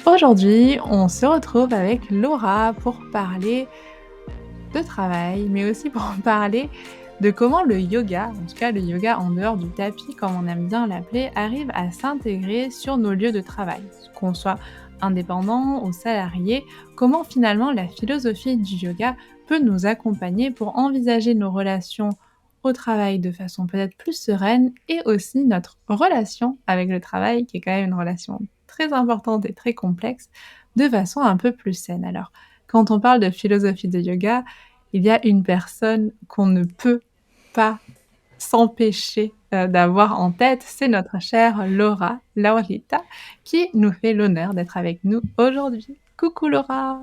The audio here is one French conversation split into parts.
Aujourd'hui, on se retrouve avec Laura pour parler de travail, mais aussi pour parler de comment le yoga, en tout cas le yoga en dehors du tapis, comme on aime bien l'appeler, arrive à s'intégrer sur nos lieux de travail. Qu'on soit indépendant ou salarié, comment finalement la philosophie du yoga peut nous accompagner pour envisager nos relations au travail de façon peut-être plus sereine et aussi notre relation avec le travail, qui est quand même une relation très importante et très complexe, de façon un peu plus saine. Alors, quand on parle de philosophie de yoga, il y a une personne qu'on ne peut pas s'empêcher, d'avoir en tête, c'est notre chère Laurita, qui nous fait l'honneur d'être avec nous aujourd'hui. Coucou Laura!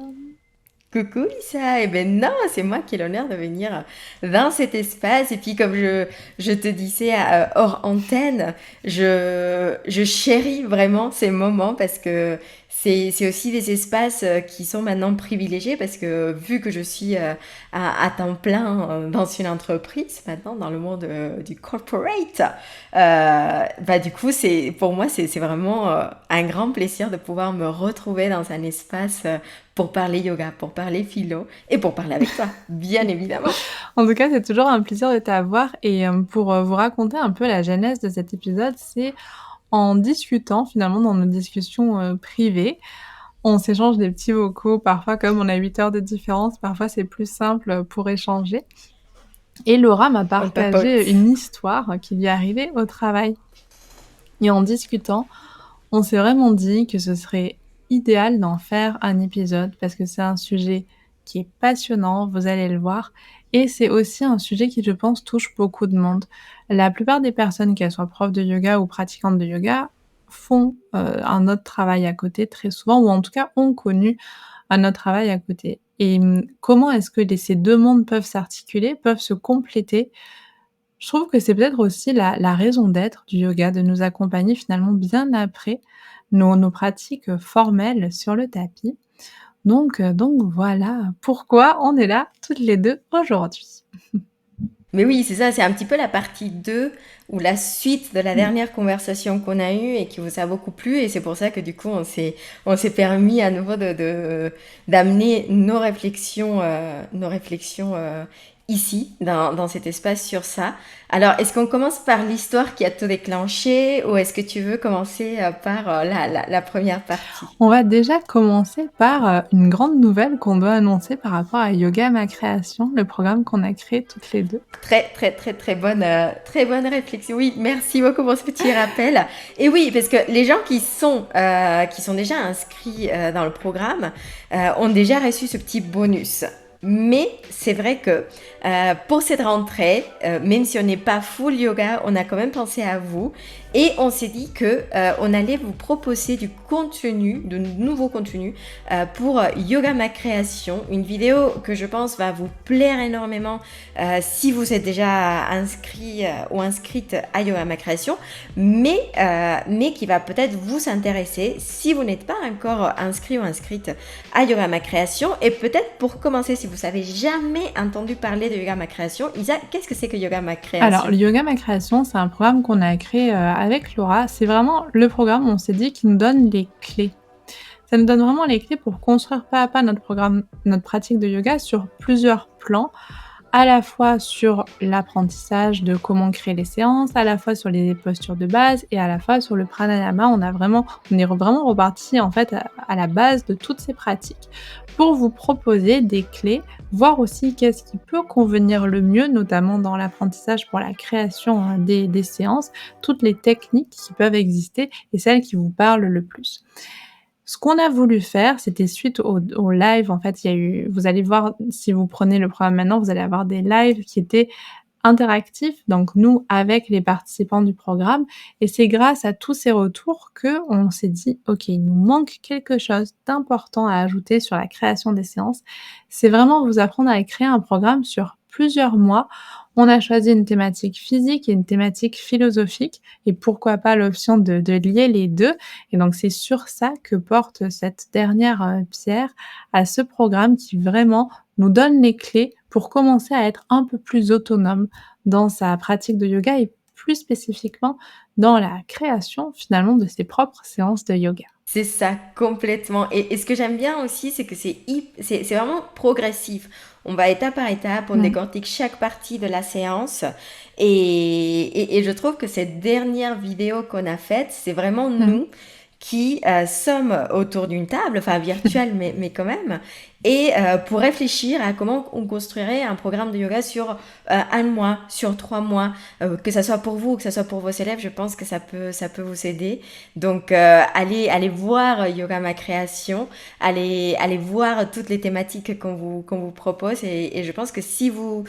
Coucou Lisa, eh ben non, c'est moi qui ai l'honneur de venir dans cet espace. Et puis comme je te disais hors antenne, je chéris vraiment ces moments parce que c'est aussi des espaces qui sont maintenant privilégiés parce que vu que je suis à temps plein dans une entreprise, maintenant dans le monde du corporate, bah du coup pour moi c'est vraiment un grand plaisir de pouvoir me retrouver dans un espace pour parler yoga, pour parler philo et pour parler avec toi, bien évidemment. En tout cas, c'est toujours un plaisir de t'avoir et pour, vous raconter un peu la genèse de cet épisode, c'est en discutant finalement dans nos discussions, privées, on s'échange des petits vocaux, parfois comme on a 8 heures de différence, parfois c'est plus simple, pour échanger et Laura m'a On partagé papote. une histoire qui lui est arrivée au travail et en discutant, on s'est vraiment dit que ce serait idéal d'en faire un épisode parce que c'est un sujet qui est passionnant, vous allez le voir et c'est aussi un sujet qui, je pense, touche beaucoup de monde. La plupart des personnes, qu'elles soient profs de yoga ou pratiquantes de yoga, font, un autre travail à côté très souvent ou en tout cas ont connu un autre travail à côté et comment est-ce que ces 2 mondes peuvent s'articuler, peuvent se compléter? Je trouve que c'est peut-être aussi la raison d'être du yoga, de nous accompagner finalement bien après nos pratiques, formelles sur le tapis. Donc voilà pourquoi on est là toutes les 2 aujourd'hui. Mais oui, c'est ça, c'est un petit peu la partie 2 ou la suite de la Mmh. dernière conversation qu'on a eue et qui vous a beaucoup plu. Et c'est pour ça que du coup, on s'est permis à nouveau d'amener nos réflexions ici, dans cet espace sur ça. Alors, est-ce qu'on commence par l'histoire qui a tout déclenché ou est-ce que tu veux commencer par la première partie? On va déjà commencer par, une grande nouvelle qu'on doit annoncer par rapport à Yoga Ma Création, le programme qu'on a créé toutes les 2. Très bonne réflexion. Oui, merci beaucoup pour ce petit rappel. Et oui, parce que les gens qui sont déjà inscrits dans le programme ont déjà reçu ce petit bonus. Mais c'est vrai que pour cette rentrée, même si on n'est pas full yoga, on a quand même pensé à vous et on s'est dit que on allait vous proposer du contenu, de nouveaux contenus pour Yoga Ma Création, une vidéo que je pense va vous plaire énormément si vous êtes déjà inscrit ou inscrite à Yoga Ma Création, mais qui va peut-être vous intéresser si vous n'êtes pas encore inscrit ou inscrite à Yoga Ma Création. Et peut-être pour commencer, si vous n'avez jamais entendu parler de Yoga Ma Création, Isa, qu'est-ce que c'est que Yoga Ma Alors, Création? le Yoga Ma Création, c'est un programme qu'on a créé, avec Laura. C'est vraiment le programme, on s'est dit, qui nous donne les clés. Ça nous donne vraiment les clés pour construire pas à pas notre programme, notre pratique de yoga sur plusieurs plans, à la fois sur l'apprentissage de comment créer les séances, à la fois sur les postures de base et à la fois sur le pranayama. On est vraiment reparti en fait à la base de toutes ces pratiques pour vous proposer des clés, voir aussi qu'est-ce qui peut convenir le mieux, notamment dans l'apprentissage pour la création des séances, toutes les techniques qui peuvent exister et celles qui vous parlent le plus. Ce qu'on a voulu faire, c'était suite au live, en fait, il y a eu vous allez voir si vous prenez le programme maintenant, vous allez avoir des lives qui étaient interactifs, donc nous avec les participants du programme et c'est grâce à tous ces retours qu'on s'est dit: «OK, il nous manque quelque chose d'important à ajouter sur la création des séances». C'est vraiment vous apprendre à créer un programme sur plusieurs mois. On a choisi une thématique physique et une thématique philosophique et pourquoi pas l'option de lier les 2. Et donc c'est sur ça que porte cette dernière, pierre à ce programme qui vraiment nous donne les clés pour commencer à être un peu plus autonome dans sa pratique de yoga et plus spécifiquement dans la création finalement de ses propres séances de yoga. C'est ça, complètement. Et ce que j'aime bien aussi, c'est que c'est vraiment progressif. On va étape par étape, on Mmh. décortique chaque partie de la séance. Et je trouve que cette dernière vidéo qu'on a faite, c'est vraiment Mmh. nous qui sommes autour d'une table, enfin virtuelle, mais quand même, et pour réfléchir à comment on construirait un programme de yoga sur un mois, sur 3 mois, que ça soit pour vous ou que ça soit pour vos élèves, je pense que ça peut vous aider. Donc, allez voir Yoga Ma Création, allez voir toutes les thématiques qu'on vous propose. Et je pense que si vous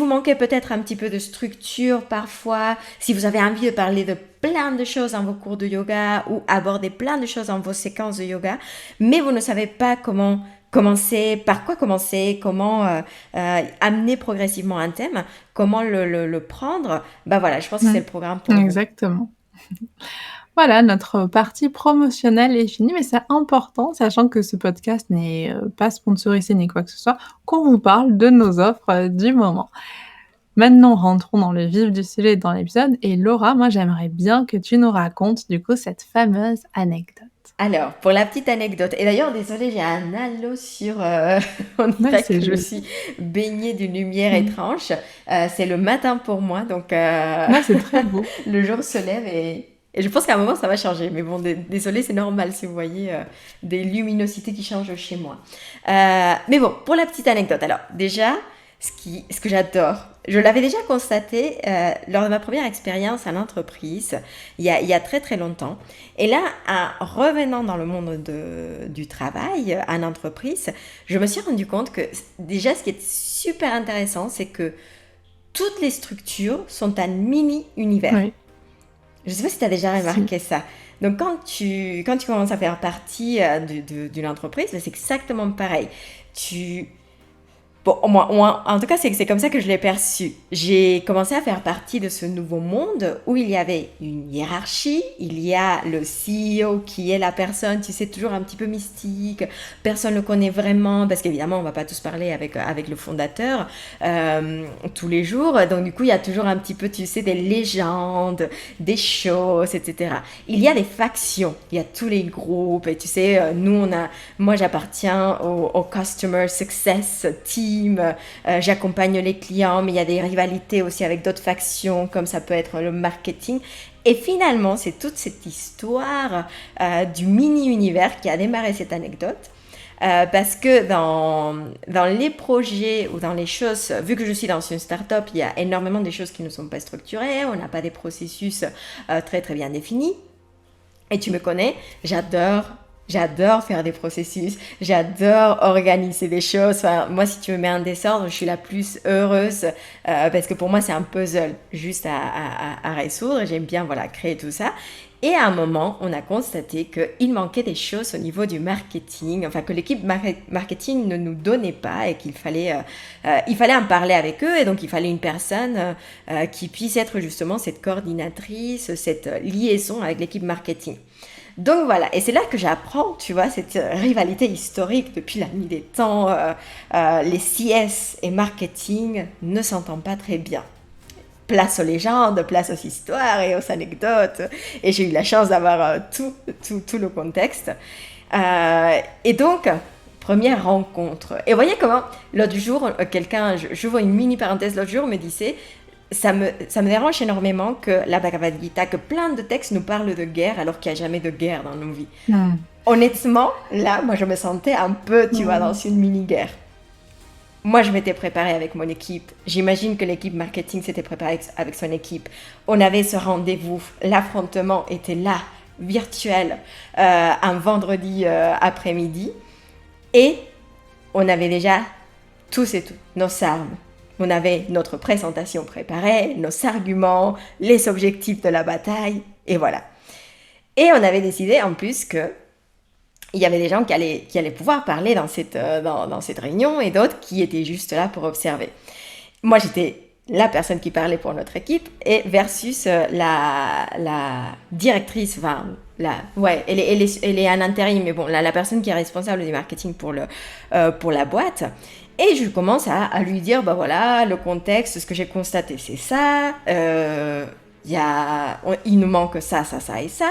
manquez peut-être un petit peu de structure parfois, si vous avez envie de parler de plein de choses dans vos cours de yoga ou aborder plein de choses dans vos séquences de yoga, mais vous ne savez pas comment commencer, par quoi commencer, comment amener progressivement un thème, comment le prendre, bah voilà, je pense que c'est Mmh. le programme pour vous. Exactement. Voilà, notre partie promotionnelle est finie, mais c'est important, sachant que ce podcast n'est, pas sponsorisé ni quoi que ce soit, qu'on vous parle de nos offres, du moment. Maintenant, rentrons dans le vif du sujet dans l'épisode et Laura, moi, j'aimerais bien que tu nous racontes, du coup, cette fameuse anecdote. Alors, pour la petite anecdote, et d'ailleurs, désolée, j'ai un halo sur... on Ouais, dirait c'est que je joli. suis baignée d'une lumière Mmh. étrange. C'est le matin pour moi, donc Ouais, c'est très beau. le jour se lève et je pense qu'à un moment, ça va changer. Mais bon, désolée, c'est normal si vous voyez des luminosités qui changent chez moi. Mais bon, pour la petite anecdote, alors déjà, ce que j'adore, je l'avais déjà constaté lors de ma première expérience en entreprise, il y a très très longtemps. Et là, en revenant dans le monde du travail, en entreprise, je me suis rendu compte que déjà, ce qui est super intéressant, c'est que toutes les structures sont un mini-univers. Oui, Je ne sais pas si tu as déjà si. remarqué ça. Donc, quand tu commences à faire partie d'une entreprise, c'est exactement pareil. Tu Bon, moi, en tout cas, c'est comme ça que je l'ai perçu. J'ai commencé à faire partie de ce nouveau monde où il y avait une hiérarchie, il y a le CEO qui est la personne, tu sais, toujours un petit peu mystique, personne ne le connaît vraiment, parce qu'évidemment, on ne va pas tous parler avec le fondateur tous les jours. Donc, du coup, il y a toujours un petit peu, tu sais, des légendes, des choses, etc. Il y a des factions, il y a tous les groupes, et tu sais, moi, j'appartiens au Customer Success Team. J'accompagne les clients, mais il y a des rivalités aussi avec d'autres factions, comme ça peut être le marketing. Et finalement, c'est toute cette histoire du mini-univers qui a démarré cette anecdote. Parce que dans les projets ou dans les choses, vu que je suis dans une start-up, il y a énormément de choses qui ne sont pas structurées, on n'a pas des processus très très bien définis. Et tu me connais, j'adore faire des processus, j'adore organiser des choses. Enfin, moi, si tu me mets un désordre, je suis la plus heureuse parce que pour moi, c'est un puzzle juste à résoudre. J'aime bien voilà, créer tout ça. Et à un moment, on a constaté qu'il manquait des choses au niveau du marketing, enfin que l'équipe marketing ne nous donnait pas et qu'il fallait en parler avec eux. Et donc, il fallait une personne qui puisse être justement cette coordinatrice, cette liaison avec l'équipe marketing. Donc voilà, et c'est là que j'apprends, tu vois, cette rivalité historique depuis la nuit des temps. Les CS et marketing ne s'entendent pas très bien. Place aux légendes, place aux histoires et aux anecdotes. Et j'ai eu la chance d'avoir tout le contexte. Et donc, première rencontre. Et voyez comment, l'autre jour, quelqu'un, je vois une mini parenthèse, l'autre jour me disait, ça me dérange énormément que la Bhagavad Gita, que plein de textes nous parlent de guerre alors qu'il n'y a jamais de guerre dans nos vies. Mmh. Honnêtement, là, moi, je me sentais un peu, tu vois, dans Mmh. une mini-guerre. Moi, je m'étais préparée avec mon équipe. J'imagine que l'équipe marketing s'était préparée avec son équipe. On avait ce rendez-vous. L'affrontement était là, virtuel, un vendredi après-midi. Et on avait déjà tous et toutes nos armes. On avait notre présentation préparée, nos arguments, les objectifs de la bataille, et voilà. Et on avait décidé en plus que il y avait des gens qui allaient pouvoir parler dans cette réunion et d'autres qui étaient juste là pour observer. Moi, j'étais la personne qui parlait pour notre équipe et versus la directrice, enfin, elle est en intérim, mais bon, la personne qui est responsable du marketing pour la boîte. Et je commence à lui dire, bah voilà, le contexte, ce que j'ai constaté, c'est ça, il nous manque ça, ça, ça et ça.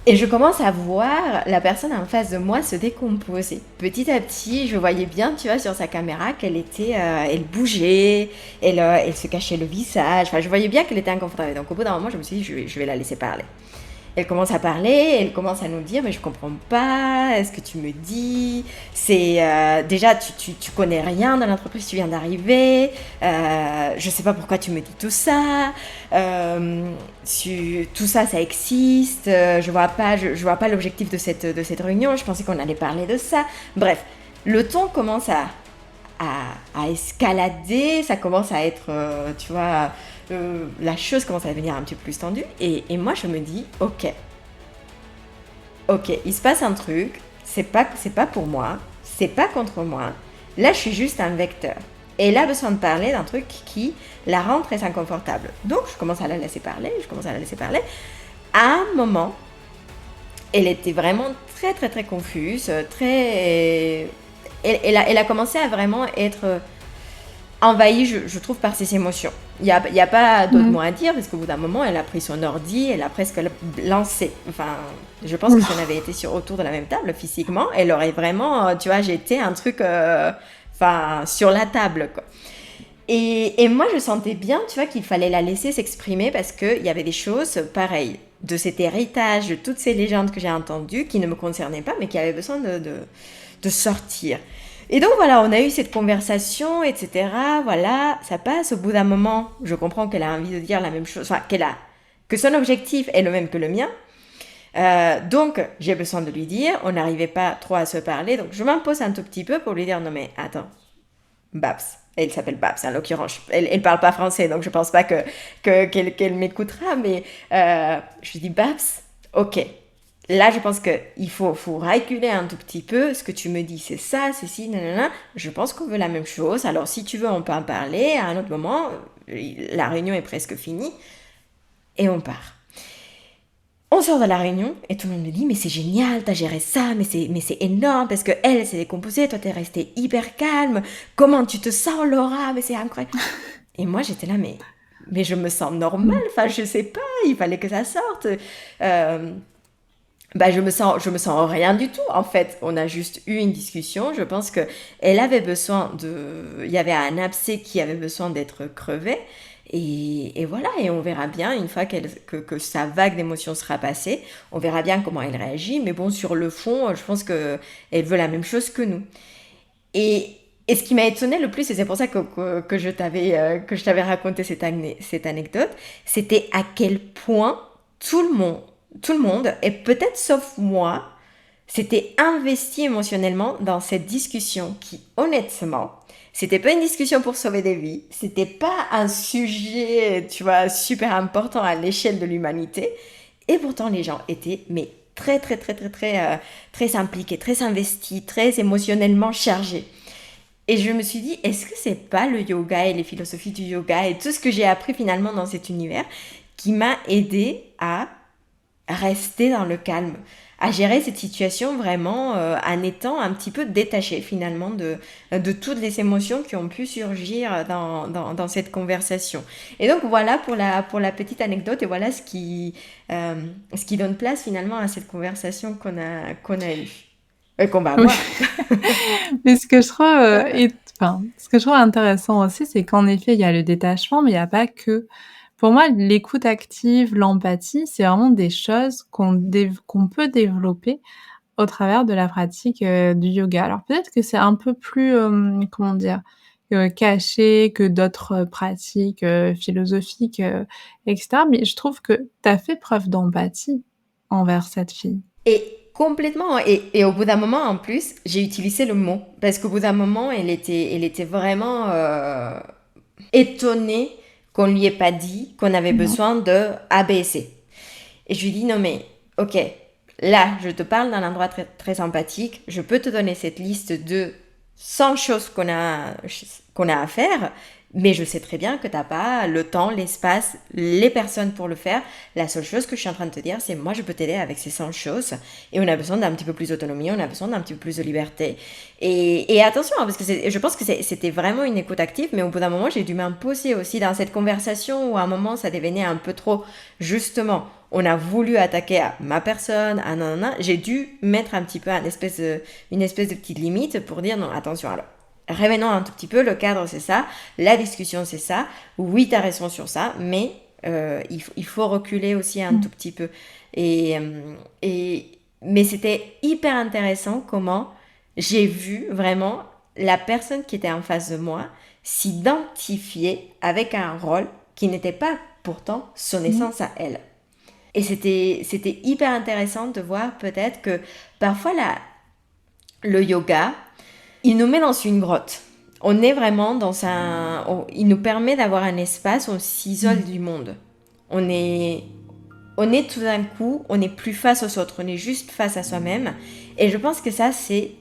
Et je commence à voir la personne en face de moi se décomposer. Petit à petit, je voyais bien, tu vois, sur sa caméra qu'elle était, elle bougeait, elle se cachait le visage. Enfin, je voyais bien qu'elle était inconfortable. Donc, au bout d'un moment, je me suis dit, je vais la laisser parler. Elle commence à parler, elle commence à nous dire, mais je comprends pas, est-ce que tu me dis, c'est déjà tu connais rien dans l'entreprise, tu viens d'arriver, je sais pas pourquoi tu me dis tout ça, tout ça ça existe, je vois pas l'objectif de cette réunion, je pensais qu'on allait parler de ça. Bref, le ton commence à escalader, ça commence à être, tu vois, la chose commence à devenir un petit peu plus tendue. Et moi, je me dis, ok, il se passe un truc, c'est pas pour moi, c'est pas contre moi. Là, je suis juste un vecteur. Et elle a besoin de parler d'un truc qui la rend très inconfortable. Donc, je commence à la laisser parler, je commence à la laisser parler. À un moment, elle était vraiment très, très, très confuse, très... Elle a commencé à vraiment être envahie, je trouve, par ses émotions. Il y a pas d'autre Mmh. mot à dire, parce qu'au bout d'un moment, elle a pris son ordi, elle a presque lancé. Enfin, je pense que si on Oula. avait été autour de la même table, physiquement, elle aurait vraiment, tu vois, jeté un truc enfin, sur la table, quoi. Et moi, je sentais bien, tu vois, qu'il fallait la laisser s'exprimer parce qu'il y avait des choses pareilles de cet héritage, de toutes ces légendes que j'ai entendues qui ne me concernaient pas, mais qui avaient besoin de sortir. Et donc voilà, on a eu cette conversation, etc. Voilà, ça passe. Au bout d'un moment, je comprends qu'elle a envie de dire la même chose, enfin, que son objectif est le même que le mien. Donc, j'ai besoin de lui dire, on n'arrivait pas trop à se parler, donc je m'impose un tout petit peu pour lui dire, non mais attends, Babs. Elle s'appelle Babs, en l'occurrence. Elle parle pas français, donc je pense pas qu'elle m'écoutera, mais je lui dis, Babs, ok. Là, je pense qu'il faut reculer un tout petit peu. Ce que tu me dis, c'est ça, c'est ci, nanana. Je pense qu'on veut la même chose. Alors, si tu veux, on peut en parler à un autre moment. La réunion est presque finie. Et on part. On sort de la réunion et tout le monde me dit mais c'est génial, t'as géré ça, mais c'est énorme parce que elle s'est décomposée, toi t'es restée hyper calme. Comment tu te sens Laura? Mais c'est incroyable. Et moi j'étais là mais je me sens normale. Mmh. Enfin je sais pas, il fallait que ça sorte. Euh, Bah je me sens rien du tout en fait. On a juste eu une discussion. Je pense que elle avait besoin il y avait un abcès qui avait besoin d'être crevé. Et voilà, et on verra bien une fois que sa vague d'émotions sera passée, on verra bien comment elle réagit. Mais bon, sur le fond, je pense que elle veut la même chose que nous. Et ce qui m'a étonné le plus, et c'est pour ça que je t'avais raconté cette anecdote, c'était à quel point tout le monde, tout le monde, et peut-être sauf moi, s'était investi émotionnellement dans cette discussion qui, honnêtement, c'était pas une discussion pour sauver des vies, c'était pas un sujet, tu vois, super important à l'échelle de l'humanité, et pourtant les gens étaient, mais très impliqués, très investis, très émotionnellement chargés. Et je me suis dit, est-ce que c'est pas le yoga et les philosophies du yoga et tout ce que j'ai appris finalement dans cet univers qui m'a aidé à rester dans le calme, à gérer cette situation vraiment en étant un petit peu détachée finalement de toutes les émotions qui ont pu surgir dans cette conversation. Et donc voilà pour la petite anecdote et voilà ce qui donne place finalement à cette conversation qu'on a eue. Et qu'on va Oui. avoir. Mais ce que je trouve, enfin, ce que je trouve intéressant aussi, c'est qu'en effet, il y a le détachement, mais il y a pas que. Pour moi, l'écoute active, l'empathie, c'est vraiment des choses qu'on peut développer au travers de la pratique, du yoga. Alors peut-être que c'est un peu plus, comment dire? Caché que d'autres, pratiques, philosophiques, et cetera, mais je trouve que tu as fait preuve d'empathie envers cette fille. Et complètement, et au bout d'un moment, en plus, j'ai utilisé le mot. Parce qu'au bout d'un moment, elle était vraiment étonnée qu'on lui ait pas dit qu'on avait Non. besoin de A, B et C. Et je lui dis, non mais, ok, là, je te parle d'un endroit très sympathique, je peux te donner cette liste de 100 choses qu'on a à faire, Mais je sais très bien que tu n'as pas le temps, l'espace, les personnes pour le faire. La seule chose que je suis en train de te dire, c'est moi, je peux t'aider avec ces 100 choses. Et on a besoin d'un petit peu plus d'autonomie, on a besoin d'un petit peu plus de liberté. Et attention, hein, parce que je pense que c'était vraiment une écoute active, mais au bout d'un moment, j'ai dû m'imposer aussi dans cette conversation où à un moment, ça devenait un peu trop, justement, on a voulu attaquer à ma personne, à nanana. J'ai dû mettre un petit peu une espèce de petite limite pour dire non, attention, alors revenons un tout petit peu, le cadre c'est ça, la discussion c'est ça, oui t'as raison sur ça, mais il faut reculer aussi un tout petit peu. Et, mais c'était hyper intéressant comment j'ai vu vraiment la personne qui était en face de moi s'identifier avec un rôle qui n'était pas pourtant son essence à elle. Et c'était hyper intéressant de voir peut-être que parfois le yoga, il nous met dans une grotte. On est vraiment il nous permet d'avoir un espace où on s'isole du monde. On est tout d'un coup, on n'est plus face aux autres, on est juste face à soi-même. Et je pense que ça, c'est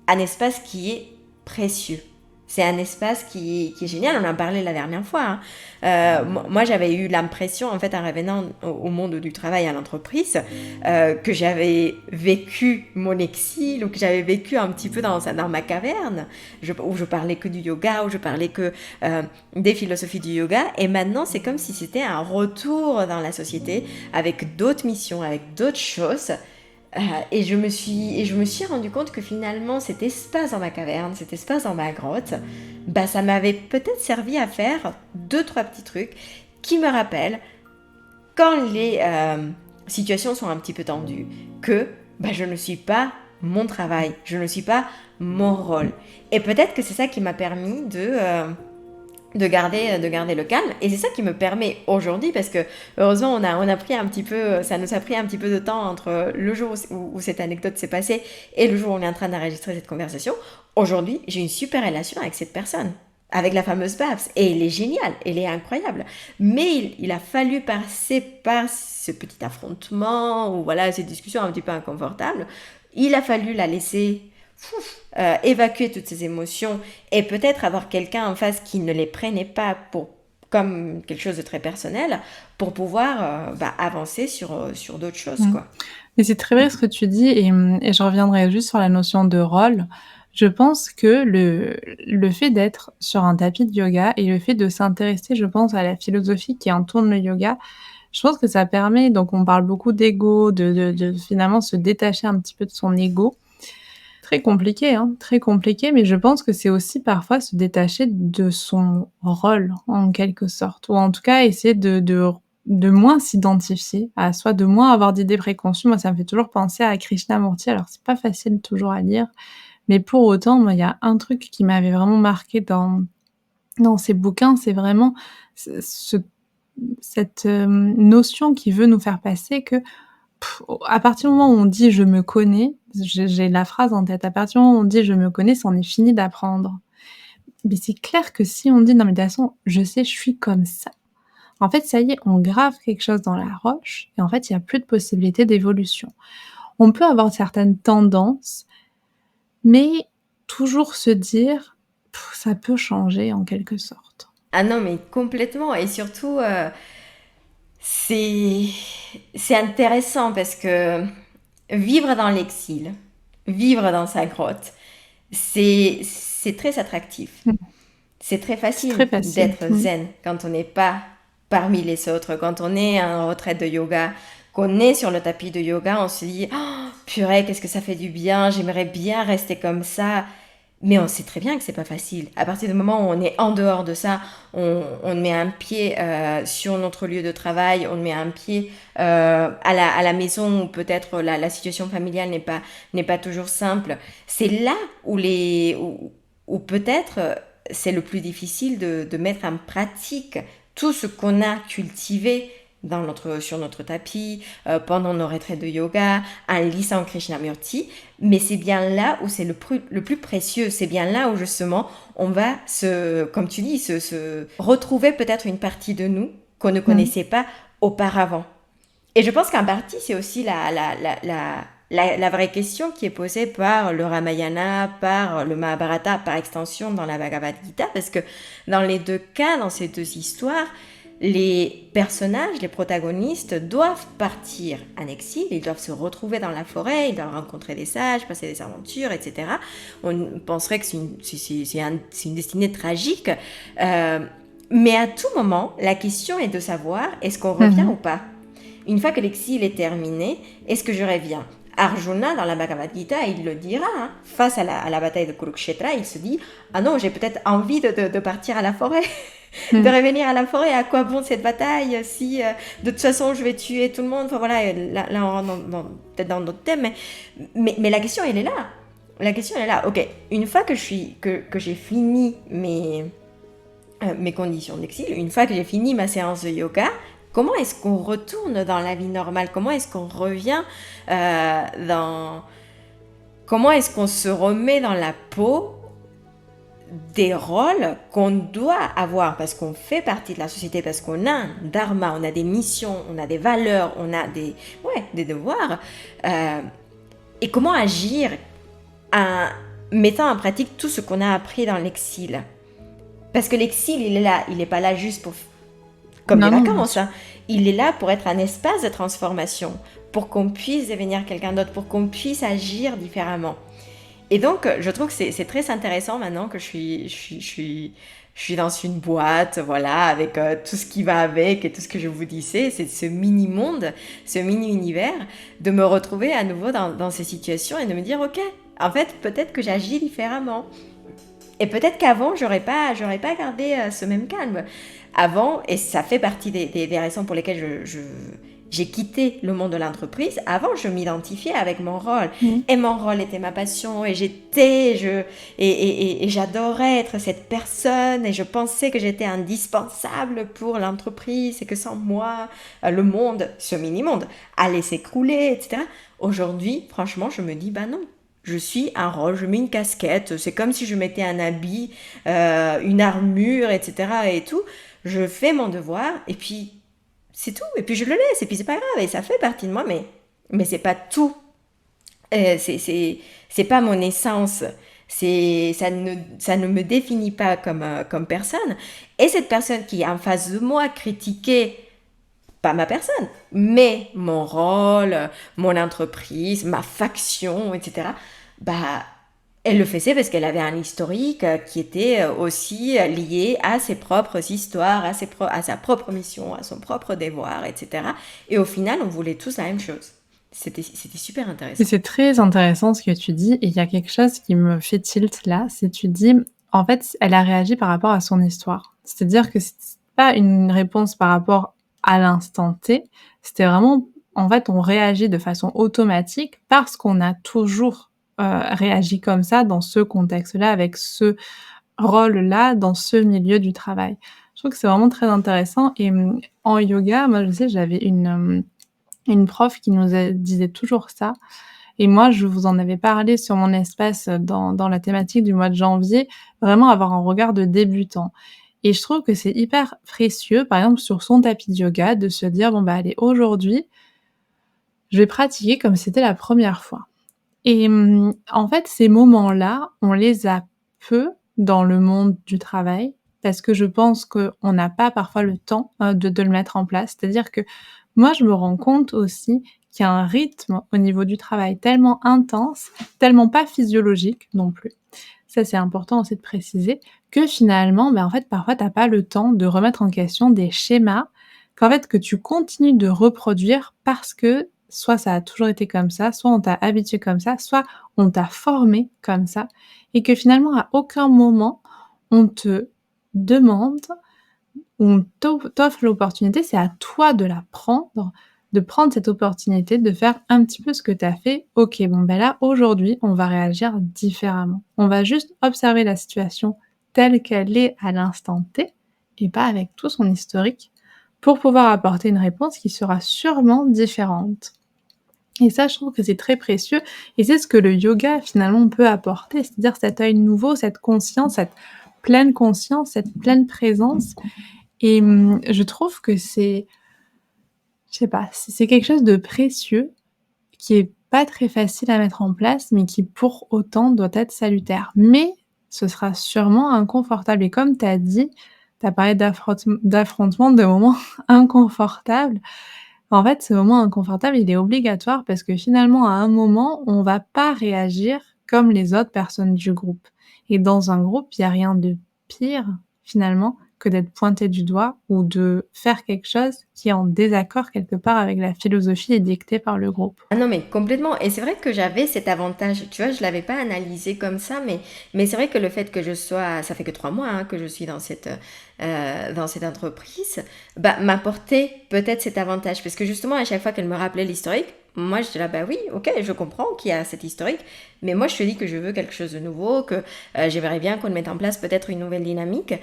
un espace qui est précieux. C'est un espace qui est génial, on en parlait la dernière fois. Moi, j'avais eu l'impression, en fait, en revenant au monde du travail à l'entreprise, que j'avais vécu mon exil, ou que j'avais vécu un petit peu dans ma caverne, où je parlais que du yoga, où je parlais que des philosophies du yoga. Et maintenant, c'est comme si c'était un retour dans la société, avec d'autres missions, avec d'autres choses. Et je me suis rendu compte que finalement cet espace dans ma caverne, cet espace dans ma grotte, bah ça m'avait peut-être servi à faire 2-3 petits trucs qui me rappellent quand les situations sont un petit peu tendues que bah, je ne suis pas mon travail, je ne suis pas mon rôle. Et peut-être que c'est ça qui m'a permis de garder le calme, et c'est ça qui me permet aujourd'hui, parce que heureusement on a pris un petit peu, ça nous a pris un petit peu de temps entre le jour où cette anecdote s'est passée et le jour où on est en train d'enregistrer cette conversation. Aujourd'hui j'ai une super relation avec cette personne, avec la fameuse Babs, et elle est géniale, elle est incroyable, mais il a fallu passer par ce petit affrontement, ou voilà, ces discussions un petit peu inconfortables. Il a fallu la laisser évacuer toutes ces émotions, et peut-être avoir quelqu'un en face qui ne les prenait pas comme quelque chose de très personnel, pour pouvoir avancer sur d'autres choses, quoi. Mais c'est très vrai ce que tu dis, et je reviendrai juste sur la notion de rôle. Je pense que le fait d'être sur un tapis de yoga et le fait de s'intéresser, je pense, à la philosophie qui entoure le yoga, je pense que ça permet, donc on parle beaucoup d'ego, de finalement se détacher un petit peu de son ego. Très compliqué, hein, très compliqué, mais je pense que c'est aussi parfois se détacher de son rôle, en quelque sorte, ou en tout cas essayer de moins s'identifier à soi, de moins avoir d'idées préconçues. Moi, ça me fait toujours penser à Krishnamurti, alors c'est pas facile toujours à lire, mais pour autant, moi, il y a un truc qui m'avait vraiment marqué dans ses bouquins, c'est vraiment ce cette, notion qu'il veut nous faire passer que à partir du moment où on dit: «Je me connais», j'ai la phrase en tête, à partir du moment où on dit: «Je me connais», c'en est fini d'apprendre. Mais c'est clair que si on dit: «Non mais de toute façon, je sais, je suis comme ça», en fait, ça y est, on grave quelque chose dans la roche et en fait, il y a plus de possibilité d'évolution. On peut avoir certaines tendances, mais toujours se dire: «Ça peut changer en quelque sorte». Ah non, mais complètement, et surtout c'est intéressant parce que vivre dans l'exil, vivre dans sa grotte, c'est très attractif. Mmh. C'est très C'est facile très facile. d'être zen quand on n'est pas parmi les autres, quand on est en retraite de yoga, qu'on est sur le tapis de yoga, on se dit oh, purée, qu'est-ce que ça fait du bien, j'aimerais bien rester comme ça. Mais on sait très bien que c'est pas facile. À partir du moment où on est en dehors de ça, on met un pied sur notre lieu de travail, on met un pied à la maison où peut-être la situation familiale n'est pas toujours simple. C'est là où peut-être c'est le plus difficile de mettre en pratique tout ce qu'on a cultivé sur notre tapis, pendant nos retraites de yoga, en lisant Krishnamurti. Mais c'est bien là où c'est le plus précieux. C'est bien là où justement on va comme tu dis, se retrouver peut-être une partie de nous qu'on ne Mmh. connaissait pas auparavant. Et je pense qu'en partie, c'est aussi la vraie question qui est posée par le Ramayana, par le Mahabharata, par extension dans la Bhagavad Gita, parce que dans les deux cas, dans ces deux histoires, les personnages, les protagonistes doivent partir en exil, ils doivent se retrouver dans la forêt, ils doivent rencontrer des sages, passer des aventures, etc. On penserait que c'est une destinée tragique, mais à tout moment, la question est de savoir, est-ce qu'on revient ou pas? Une fois que l'exil est terminé, est-ce que je reviens? Arjuna, dans la Bhagavad Gita, il le dira, hein, face à la bataille de Kurukshetra, il se dit « Ah non, j'ai peut-être envie de partir à la forêt, de revenir à la forêt, à quoi bon cette bataille si de toute façon je vais tuer tout le monde ?» Enfin voilà, là on rentre peut-être dans d'autres thèmes, mais la question elle est là. La question elle est là. Ok, une fois que j'ai fini mes conditions d'exil, une fois que j'ai fini ma séance de yoga, comment est-ce qu'on retourne dans la vie normale? Comment est-ce qu'on revient Comment est-ce qu'on se remet dans la peau des rôles qu'on doit avoir parce qu'on fait partie de la société, parce qu'on a un dharma, on a des missions, on a des valeurs, on a des devoirs. Et comment agir en mettant en pratique tout ce qu'on a appris dans l'exil? Parce que l'exil, il est là, il n'est pas là juste pour comme les vacances. Hein. Il est là pour être un espace de transformation, pour qu'on puisse devenir quelqu'un d'autre, pour qu'on puisse agir différemment. Et donc, je trouve que c'est très intéressant maintenant que je suis dans une boîte, voilà, avec tout ce qui va avec et tout ce que je vous disais, c'est ce mini-monde, ce mini-univers, de me retrouver à nouveau dans ces situations et de me dire, ok, en fait, peut-être que j'agis différemment. Et peut-être qu'avant, j'aurais pas gardé ce même calme. Avant, et ça fait partie des raisons pour lesquelles j'ai quitté le monde de l'entreprise. Avant, je m'identifiais avec mon rôle. Et mon rôle était ma passion. Et j'adorais être cette personne. Et je pensais que j'étais indispensable pour l'entreprise. Et que sans moi, le monde, ce mini-monde, allait s'écrouler, etc. Aujourd'hui, franchement, je me dis, bah non. Je suis un rôle, je mets une casquette, c'est comme si je mettais un habit, une armure, etc. et tout. Je fais mon devoir et puis c'est tout. Et puis je le laisse et puis c'est pas grave et ça fait partie de moi, mais c'est pas tout. C'est pas mon essence. Ça ne me définit pas comme personne. Et cette personne qui est en face de moi critiquait pas ma personne, mais mon rôle, mon entreprise, ma faction, etc. Bah, elle le faisait parce qu'elle avait un historique qui était aussi lié à ses propres histoires, à sa propre mission, à son propre devoir, etc. Et au final, on voulait tous la même chose. C'était super intéressant. Et c'est très intéressant ce que tu dis et il y a quelque chose qui me fait tilt là, c'est tu dis, en fait, elle a réagi par rapport à son histoire. C'est-à-dire que c'est pas une réponse par rapport à l'instant T, c'était vraiment en fait, on réagit de façon automatique parce qu'on a toujours, réagi comme ça dans ce contexte-là, avec ce rôle-là, dans ce milieu du travail. Je trouve que c'est vraiment très intéressant et en yoga, moi je sais, j'avais une prof qui disait toujours ça et moi je vous en avais parlé sur mon espace, dans la thématique du mois de janvier, vraiment avoir un regard de débutant et je trouve que c'est hyper précieux, par exemple sur son tapis de yoga, de se dire: «Bon bah allez, aujourd'hui, je vais pratiquer comme si c'était la première fois» et en fait, ces moments-là, on les a peu dans le monde du travail parce que je pense qu'on n'a pas parfois le temps, de le mettre en place. C'est-à-dire que moi, je me rends compte aussi qu'il y a un rythme au niveau du travail tellement intense, tellement pas physiologique non plus. Ça, c'est important aussi de préciser que finalement, en fait, parfois, tu as pas le temps de remettre en question des schémas qu'en fait, que tu continues de reproduire parce que soit ça a toujours été comme ça, soit on t'a habitué comme ça, soit on t'a formé comme ça et que finalement, à aucun moment, on te demande on t'offre l'opportunité, c'est à toi de la prendre, de prendre cette opportunité, de faire un petit peu ce que tu as fait. OK, bon, ben là, aujourd'hui, on va réagir différemment. On va juste observer la situation telle qu'elle est à l'instant T et pas avec tout son historique pour pouvoir apporter une réponse qui sera sûrement différente. Et ça, je trouve que c'est très précieux et c'est ce que le yoga, finalement, peut apporter, c'est-à-dire cet œil nouveau, cette conscience, cette pleine présence et je trouve que c'est je sais pas, c'est quelque chose de précieux qui est pas très facile à mettre en place, mais qui pour autant doit être salutaire. Mais ce sera sûrement inconfortable et comme tu as dit, tu as parlé d'affrontements, de moments inconfortables. En fait, ce moment inconfortable, il est obligatoire parce que finalement, à un moment, on va pas réagir comme les autres personnes du groupe. Et dans un groupe, il y a rien de pire, finalement, que d'être pointé du doigt ou de faire quelque chose qui est en désaccord quelque part avec la philosophie édictée par le groupe. Ah non, mais complètement. Et c'est vrai que j'avais cet avantage. Tu vois, je l'avais pas analysé comme ça, mais c'est vrai que le fait que je sois, ça fait que 3 mois hein, que je suis dans cette entreprise, bah, m'apportait peut-être cet avantage. Parce que justement, à chaque fois qu'elle me rappelait l'historique, moi, j'étais là, bah oui, ok, je comprends qu'il y a cet historique, mais moi, je te dis que je veux quelque chose de nouveau, que j'aimerais bien qu'on mette en place peut-être une nouvelle dynamique.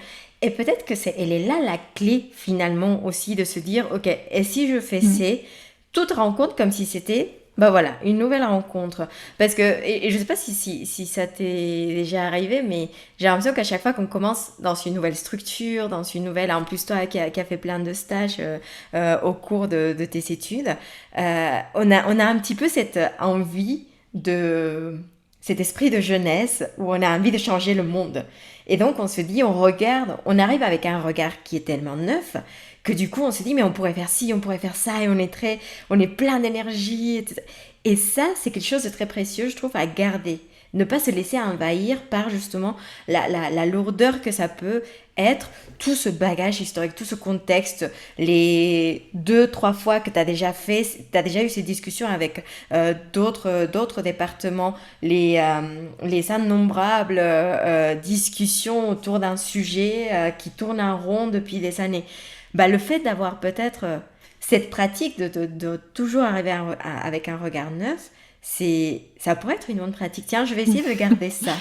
Et peut-être que elle est là la clé finalement aussi de se dire, ok, et si je fais Mmh. toute rencontre comme si c'était, bah voilà, une nouvelle rencontre. Parce que, et je sais pas si ça t'est déjà arrivé, mais j'ai l'impression qu'à chaque fois qu'on commence dans une nouvelle structure, dans une nouvelle, en plus toi qui a fait plein de stages au cours de tes études, on a un petit peu cette envie de, cet esprit de jeunesse où on a envie de changer le monde. Et donc on se dit, on regarde, on arrive avec un regard qui est tellement neuf que du coup on se dit mais on pourrait faire ci, on pourrait faire ça et on est plein d'énergie, etc. Et ça c'est quelque chose de très précieux je trouve à garder. Ne pas se laisser envahir par justement la lourdeur que ça peut être, tout ce bagage historique, tout ce contexte, les 2, 3 fois que tu as déjà fait, tu as déjà eu ces discussions avec d'autres départements, les innombrables discussions autour d'un sujet qui tourne en rond depuis des années. Bah, le fait d'avoir peut-être cette pratique de toujours arriver avec un regard neuf, ça pourrait être une bonne pratique. Tiens, je vais essayer de garder ça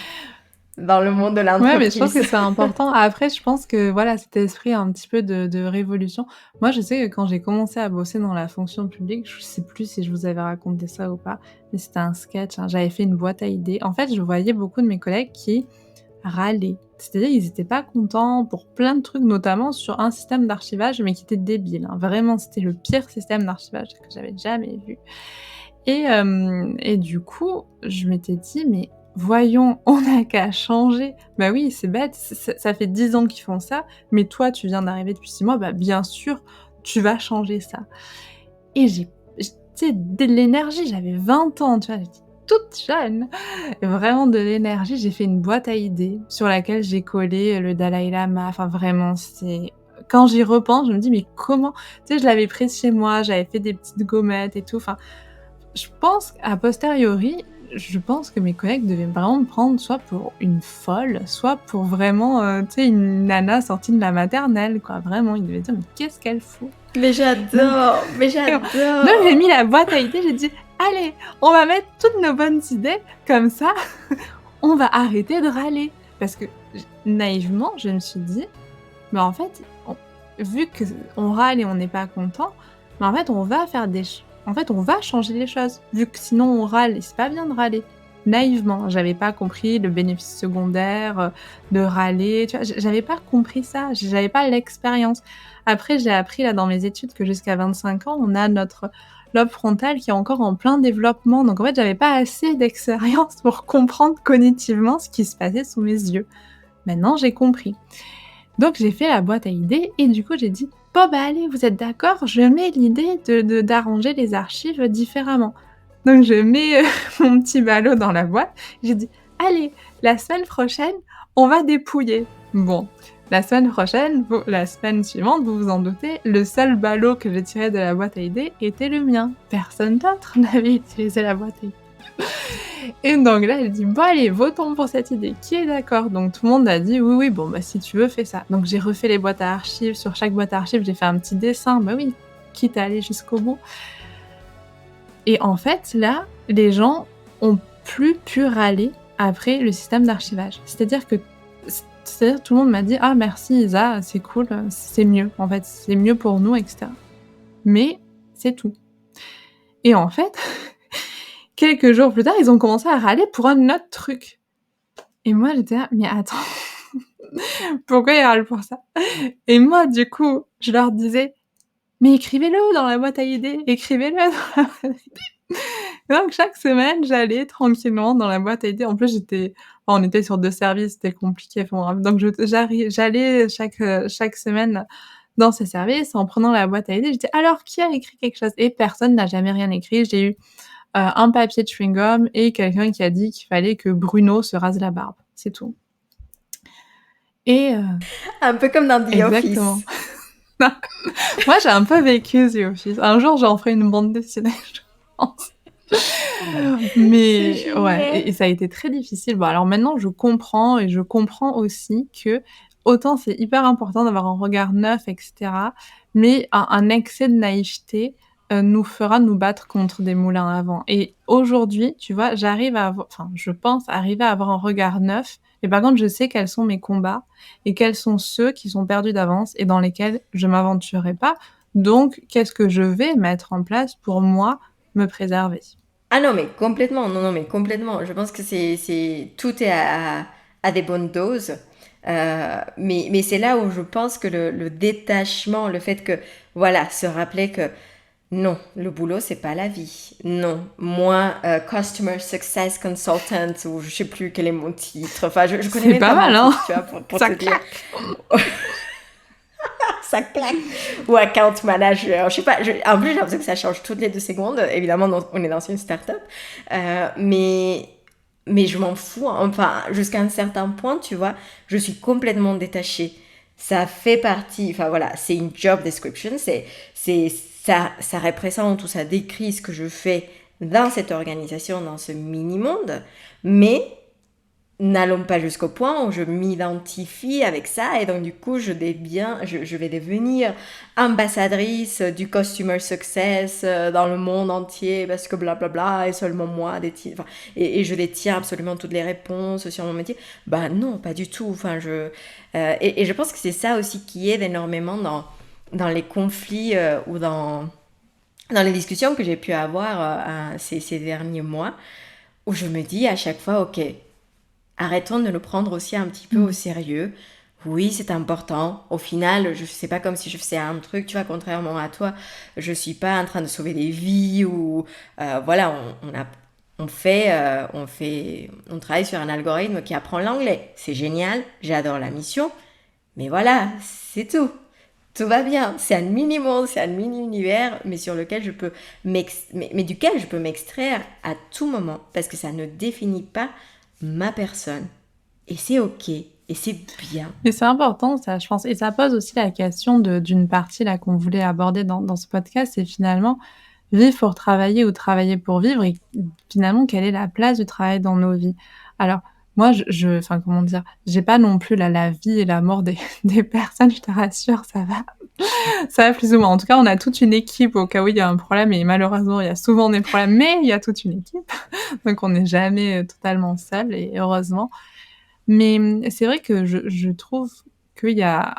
dans le monde de Ouais, mais je pense l'entreprise. que c'est important. Après, je pense que voilà, cet esprit un petit peu de révolution. Moi, je sais que quand j'ai commencé à bosser dans la fonction publique, je sais plus si je vous avais raconté ça ou pas, mais c'était un sketch, hein. J'avais fait une boîte à idées. En fait, je voyais beaucoup de mes collègues qui râlaient. C'est-à-dire, ils étaient pas contents pour plein de trucs, notamment sur un système d'archivage, mais qui était débile, hein. Vraiment, c'était le pire système d'archivage que j'avais jamais vu. Et du coup, je m'étais dit: «Mais voyons, on n'a qu'à changer». Bah oui, c'est bête, ça fait 10 ans qu'ils font ça, mais toi, tu viens d'arriver depuis 6 mois, bah bien sûr, tu vas changer ça. Et j tu sais, de l'énergie, j'avais 20 ans, tu vois? J'étais toute jeune, vraiment de l'énergie. J'ai fait une boîte à idées sur laquelle j'ai collé le Dalaï Lama, enfin vraiment, c'est quand j'y repense, je me dis: «Mais comment?» Tu sais, je l'avais prise chez moi, j'avais fait des petites gommettes et tout, enfin je pense qu'à posteriori, je pense que mes collègues devaient vraiment me prendre soit pour une folle, soit pour vraiment, tu sais, une nana sortie de la maternelle, quoi. Vraiment, ils devaient dire: «Mais qu'est-ce qu'elle fout?» Mais donc j'adore, mais donc j'ai j'adore. mis la boîte à idées, j'ai dit: «Allez, on va mettre toutes nos bonnes idées, comme ça, on va arrêter de râler». Parce que naïvement, je me suis dit: «Mais en fait, vu qu'on râle et on n'est pas content, mais en fait, on va faire des ch en fait, on va changer les choses, vu que sinon on râle et c'est pas bien de râler». Naïvement, j'avais pas compris le bénéfice secondaire, de râler, tu vois? J'avais pas compris ça, j'avais pas l'expérience. Après, j'ai appris là dans mes études que jusqu'à 25 ans, on a notre lobe frontal qui est encore en plein développement, donc en fait, j'avais pas assez d'expérience pour comprendre cognitivement ce qui se passait sous mes yeux. Maintenant, j'ai compris. Donc j'ai fait la boîte à idées et du coup j'ai dit: «Bon bah allez, vous êtes d'accord? Je mets l'idée d'arranger les archives différemment». Donc je mets, mon petit ballot dans la boîte, j'ai dit: «Allez, la semaine prochaine, on va dépouiller». Bon, la semaine suivante, vous vous en doutez, le seul ballot que j'ai tiré de la boîte à idées était le mien. Personne d'autre n'avait utilisé la boîte à idées. Et donc là, elle dit: «Bon allez, votons pour cette idée. Qui est d'accord?» Donc tout le monde a dit: «Oui, oui, bon bah si tu veux, fais ça». Donc j'ai refait les boîtes à archives. Sur chaque boîte à archives, j'ai fait un petit dessin. Bah oui, quitte à aller jusqu'au bout. Et en fait, là, les gens ont plus pu râler après le système d'archivage. C'est-à-dire tout le monde m'a dit: «Ah merci Isa, c'est cool, c'est mieux en fait, c'est mieux pour nous et cetera». Mais c'est tout. Et en fait, quelques jours plus tard, ils ont commencé à râler pour un autre truc. Et moi j'étais là: «Mais attends, pourquoi ils râlent pour ça?» Et moi du coup, je leur disais: «Mais écrivez-le dans la boîte à idées, écrivez-le dans la boîte à idées». Et donc chaque semaine, j'allais tranquillement dans la boîte à idées. En plus, on était sur 2 services, c'était compliqué, enfin bref, donc j'allais chaque semaine dans ces services en prenant la boîte à idées. Je disais: «Alors qui a écrit quelque chose?» Et personne n'a jamais rien écrit. J'ai eu, un papier de chewing-gum et quelqu'un qui a dit qu'il fallait que Bruno se rase la barbe, c'est tout. Et Un peu comme dans The exactement. Office. Moi, j'ai un peu vécu The Office. Un jour, j'en ferai une bande dessinée, je pense. C'est Mais ouais, génial. et ça a été très difficile. Bon, alors maintenant, je comprends et je comprends aussi que autant c'est hyper important d'avoir un regard neuf et cetera, mais un excès de naïveté, nous fera nous battre contre des moulins à vent. Et aujourd'hui, tu vois, j'arrive à enfin, je pense arriver à avoir un regard neuf, mais par contre, je sais quels sont mes combats et quels sont ceux qui sont perdus d'avance et dans lesquels je m'aventurerai pas. Donc, qu'est-ce que je vais mettre en place pour moi, me préserver? Ah non, mais complètement, non, non, mais complètement. Je pense que tout est à des bonnes doses. Mais c'est là où je pense que le détachement, le fait que, voilà, se rappeler que non, le boulot, c'est pas la vie. Non, moi, Customer Success Consultant, ou je sais plus quel est mon titre. Enfin, je connais C'est même pas pas mon mal, hein? titre, tu vois, pour Ça te dire. claque. Ça claque. Ou account manager, je sais pas. En plus, j'ai l'impression que ça change toutes les 2 secondes. Évidemment, on est dans une start-up. Euh, mais, mais je m'en fous. Enfin, jusqu'à un certain point, tu vois, je suis complètement détachée. Ça fait partie, enfin voilà, c'est une job description, ça représente ou ça décrit ce que je fais dans cette organisation, dans ce mini-monde, mais n'allons pas jusqu'au point où je m'identifie avec ça et donc du coup je vais devenir ambassadrice du customer success dans le monde entier parce que blablabla et seulement moi détient, enfin, et je détiens absolument toutes les réponses sur mon métier. Bah non, pas du tout. Enfin, et je pense que c'est ça aussi qui aide énormément dans les conflits ou dans les discussions que j'ai pu avoir ces derniers mois où je me dis à chaque fois, ok, arrêtons de le prendre aussi un petit peu au Mmh. sérieux. Oui, c'est important. Au final, je sais pas comme si je faisais un truc, tu vois, contrairement à toi, je suis pas en train de sauver des vies ou voilà, on travaille sur un algorithme qui apprend l'anglais. C'est génial, j'adore la mission, mais voilà, c'est tout. Tout va bien, c'est un mini-monde, c'est un mini-univers, mais sur lequel mais duquel je peux m'extraire à tout moment, parce que ça ne définit pas ma personne. Et c'est ok, et c'est bien. Et c'est important ça, je pense, et ça pose aussi la question d'une partie là qu'on voulait aborder dans ce podcast, c'est finalement vivre pour travailler ou travailler pour vivre, et finalement quelle est la place du travail dans nos vies? Alors moi enfin comment dire? J'ai pas non plus la vie et la mort des des personnes, je te rassure, ça va plus ou moins. En tout cas, on a toute une équipe au cas où il y a un problème, et malheureusement il y a souvent des problèmes, mais il y a toute une équipe, donc on n'est jamais, totalement seul, et heureusement. Mais, c'est vrai que je trouve qu'il y a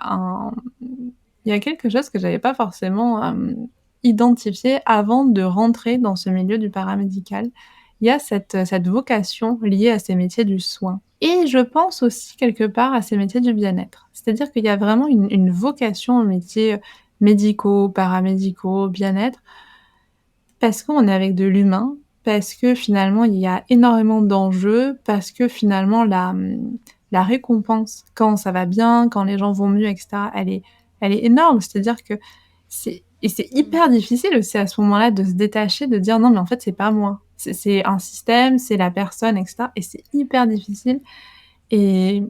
il y a quelque chose que j'avais pas forcément, identifié avant de rentrer dans ce milieu du paramédical. Il y a cette vocation liée à ces métiers du soin, et je pense aussi quelque part à ces métiers du bien-être. C'est-à-dire qu'il y a vraiment une vocation aux métiers, médicaux, paramédicaux, bien-être, parce qu'on est avec de l'humain, parce que finalement il y a énormément d'enjeux, parce que finalement la récompense quand ça va bien, quand les gens vont mieux et cetera, elle est énorme. C'est-à-dire que c'est hyper difficile aussi à ce moment-là de se détacher, de dire: «Non mais en fait c'est pas moi, c'est un système, c'est la personne et cetera», et c'est hyper difficile. Et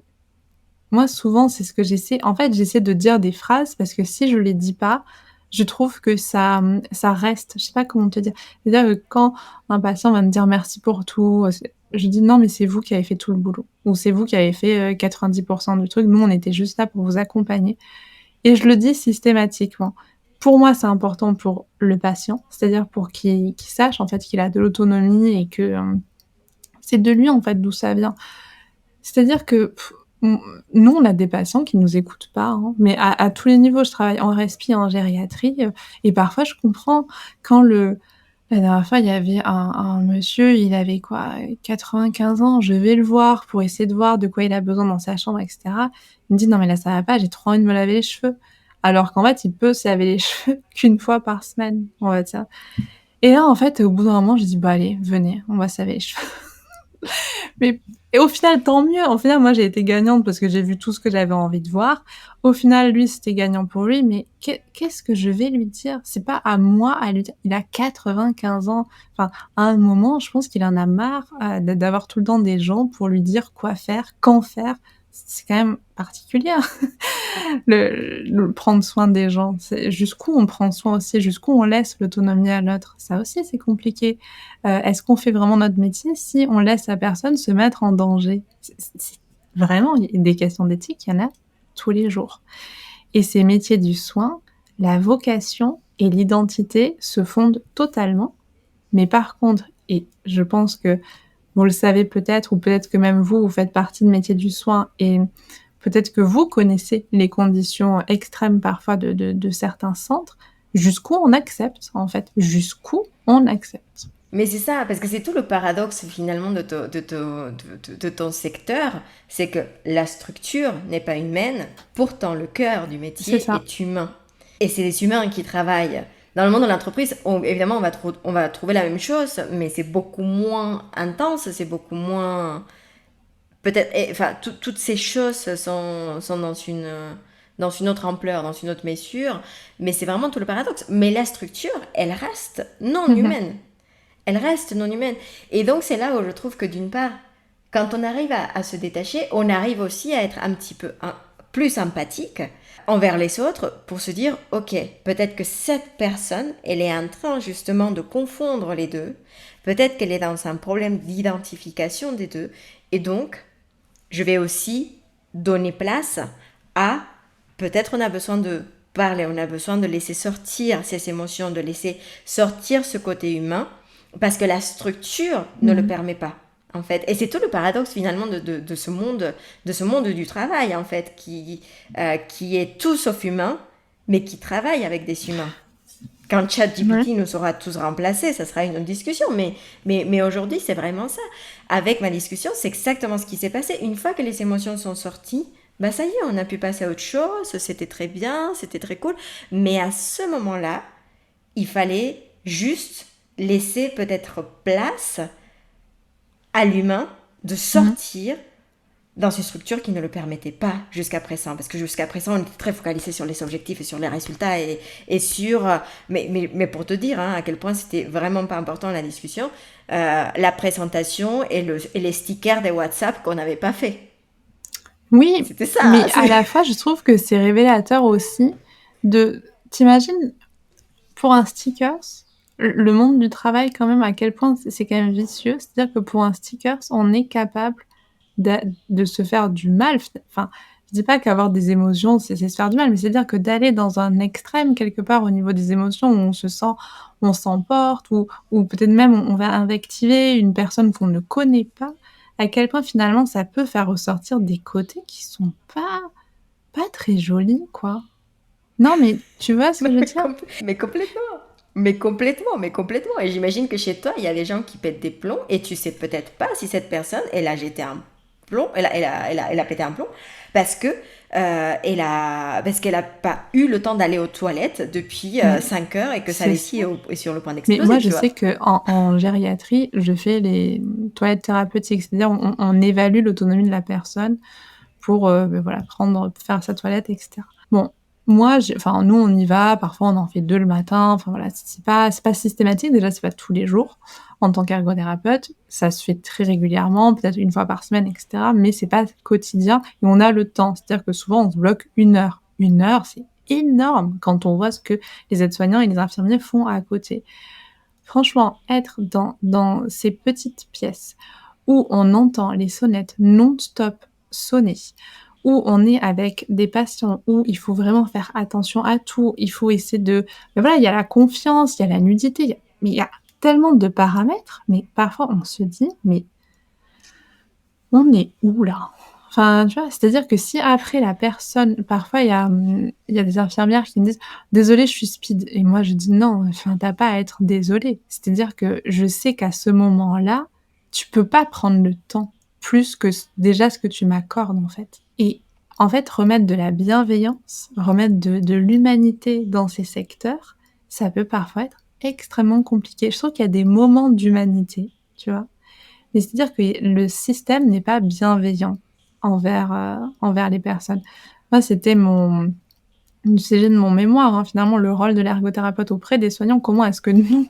moi, souvent, c'est ce que j'essaie, en fait, j'essaie de dire des phrases parce que si je les dis pas, je trouve que ça reste. Je sais pas comment te dire. C'est-à-dire que quand un patient va me dire: «Merci pour tout», je dis: «Non, mais c'est vous qui avez fait tout le boulot», ou «C'est vous qui avez fait, 90 du truc. Nous, on était juste là pour vous accompagner», et je le dis systématiquement. Pour moi, c'est important pour le patient, c'est-à-dire pour qu'il sache, en fait, qu'il a de l'autonomie et que, c'est de lui, en fait, d'où ça vient. C'est-à-dire que mmh, nous, on a des patients qui nous écoutent pas, hein, mais à tous les niveaux. Je travaille en respi, en gériatrie, et parfois je comprends quand la dernière fois, il y avait un monsieur, il avait quoi, 95 ans, je vais le voir pour essayer de voir de quoi il a besoin dans sa chambre et cetera. Il me dit: «Non mais là, ça va pas, j'ai trop envie de me laver les cheveux». Alors qu'en fait, il peut se laver les cheveux qu'1 fois par semaine, on va dire. Et là, en fait, au bout d'un moment, j'ai dit: «Bah, allez, venez, on va se laver les cheveux». Mais et au final, tant mieux. Au final, moi, j'ai été gagnante parce que j'ai vu tout ce que j'avais envie de voir. Au final, lui, c'était gagnant pour lui, mais qu'est-ce que je vais lui dire? C'est pas à moi à lui dire. Il a 95 ans. Enfin, à un moment, je pense qu'il en a marre, d'avoir tout le temps des gens pour lui dire quoi faire, quand faire. C'est quand même particulier, hein. Le prendre soin des gens, c'est jusqu'où on prend soin aussi, jusqu'où on laisse l'autonomie à l'autre. Ça aussi, c'est compliqué. Est-ce qu'on fait vraiment notre métier si on laisse la personne se mettre en danger? C'est vraiment, il y a des questions d'éthique, il y en a tous les jours et ces métiers du soin, la vocation et l'identité se fondent totalement, mais par contre et je pense que vous le savez peut-être ou peut-être que même vous, vous faites partie de métiers du soin et peut-être que vous connaissez les conditions extrêmes parfois de certains centres. Jusqu'où on accepte en fait? Jusqu'où on accepte? Mais c'est ça, parce que c'est tout le paradoxe finalement de ton secteur, c'est que la structure n'est pas humaine, pourtant le cœur du C'est métier ça. est humain. Et c'est les humains qui travaillent. Dans le monde de l'entreprise, évidemment, on va trouver la même chose, mais c'est beaucoup moins intense, c'est beaucoup moins... Peut-être, enfin, toutes ces choses sont dans une autre ampleur, dans une autre mesure, mais c'est vraiment tout le paradoxe. Mais la structure, elle reste non Mmh. humaine. Elle reste non humaine. Et donc c'est là où je trouve que d'une part, quand on arrive à se détacher, on arrive aussi à être un petit peu plus empathique envers les autres pour se dire, ok, peut-être que cette personne, elle est en train justement de confondre les deux, peut-être qu'elle est dans un problème d'identification des deux, et donc je vais aussi donner place à, peut-être on a besoin de parler, on a besoin de laisser sortir ces émotions, de laisser sortir ce côté humain, parce que la structure ne le Mmh. permet pas, en fait. Et c'est tout le paradoxe finalement de ce monde du travail, en fait, qui est tout sauf humain, mais qui travaille avec des humains. Quand Ouais. ChatGPT nous aura tous remplacés, ça sera une autre discussion. Mais aujourd'hui, c'est vraiment ça. Avec ma discussion, c'est exactement ce qui s'est passé. Une fois que les émotions sont sorties, bah ça y est, on a pu passer à autre chose. C'était très bien, c'était très cool. Mais à ce moment-là, il fallait juste laisser peut-être place à l'humain de Mmh. sortir dans une structure qui ne le permettait pas jusqu'à présent. Parce que jusqu'à présent, on était très focalisé sur les objectifs et sur les résultats et sur... mais pour te dire à quel point c'était vraiment pas important la discussion, la présentation et les stickers des WhatsApp qu'on n'avait pas fait. Oui, C'était ça. mais à la fois, je trouve que c'est révélateur aussi de tu pour un stickers, le monde du travail quand même à quel point c'est quand même vicieux. C'est-à-dire que pour un stickers, on est capable de se faire du mal. Enfin, je dis pas qu'avoir des émotions, c'est se faire du mal, mais c'est-à-dire que d'aller dans un extrême quelque part au niveau des émotions où on s'emporte ou peut-être même on va invectiver une personne qu'on ne connaît pas, à quel point finalement ça peut faire ressortir des côtés qui sont pas très jolis, quoi. Non, mais tu vois ce que je veux dire? Mais complètement. Mais complètement. Et j'imagine que chez toi, il y a des gens qui pètent des plombs et tu sais peut-être pas si cette personne, elle a jeté un plomb, elle a pété un plomb parce que parce qu'elle a pas eu le temps d'aller aux toilettes depuis Mais 5 heures et que sa c'est ça. vessie est sur le point Mais moi, d'exploser, je tu vois. sais qu'en gériatrie, je fais les toilettes thérapeutiques, c'est-à-dire on évalue l'autonomie de la personne pour, voilà, faire sa toilette et cetera. Bon, moi, enfin, nous, on y va, parfois on en fait 2 le matin, enfin voilà, c'est pas systématique, déjà, c'est pas tous les jours. En tant qu'ergothérapeute, ça se fait très régulièrement, peut-être une fois par semaine et cetera, mais c'est pas quotidien et on a le temps. C'est-à-dire que souvent, on se bloque 1 heure. 1 heure, c'est énorme quand on voit ce que les aides-soignants et les infirmiers font à côté. Franchement, être dans ces petites pièces où on entend les sonnettes non-stop sonner, où on est avec des patients, où il faut vraiment faire attention à tout, il faut essayer mais voilà, il y a la confiance, il y a la nudité, il y a tellement de paramètres, mais parfois on se dit: «Mais on est où là?» Enfin, tu vois? C'est-à-dire que si après la personne parfois il y a des infirmières qui me disent: «Désolée, je suis speed» et moi je dis: «Non, enfin, tu as pas à être désolée». C'est-à-dire que je sais qu'à ce moment-là, tu peux pas prendre le temps plus que déjà ce que tu m'accordes, en fait et en fait, remettre de la bienveillance, remettre de l'humanité dans ces secteurs, ça peut parfois être extrêmement compliqué. Je trouve qu'il y a des moments d'humanité, tu vois? Mais c'est-à-dire que le système n'est pas bienveillant envers les personnes. Moi, c'était le sujet de mon mémoire, hein, finalement, le rôle de l'ergothérapeute auprès des soignants. Comment est-ce que nous,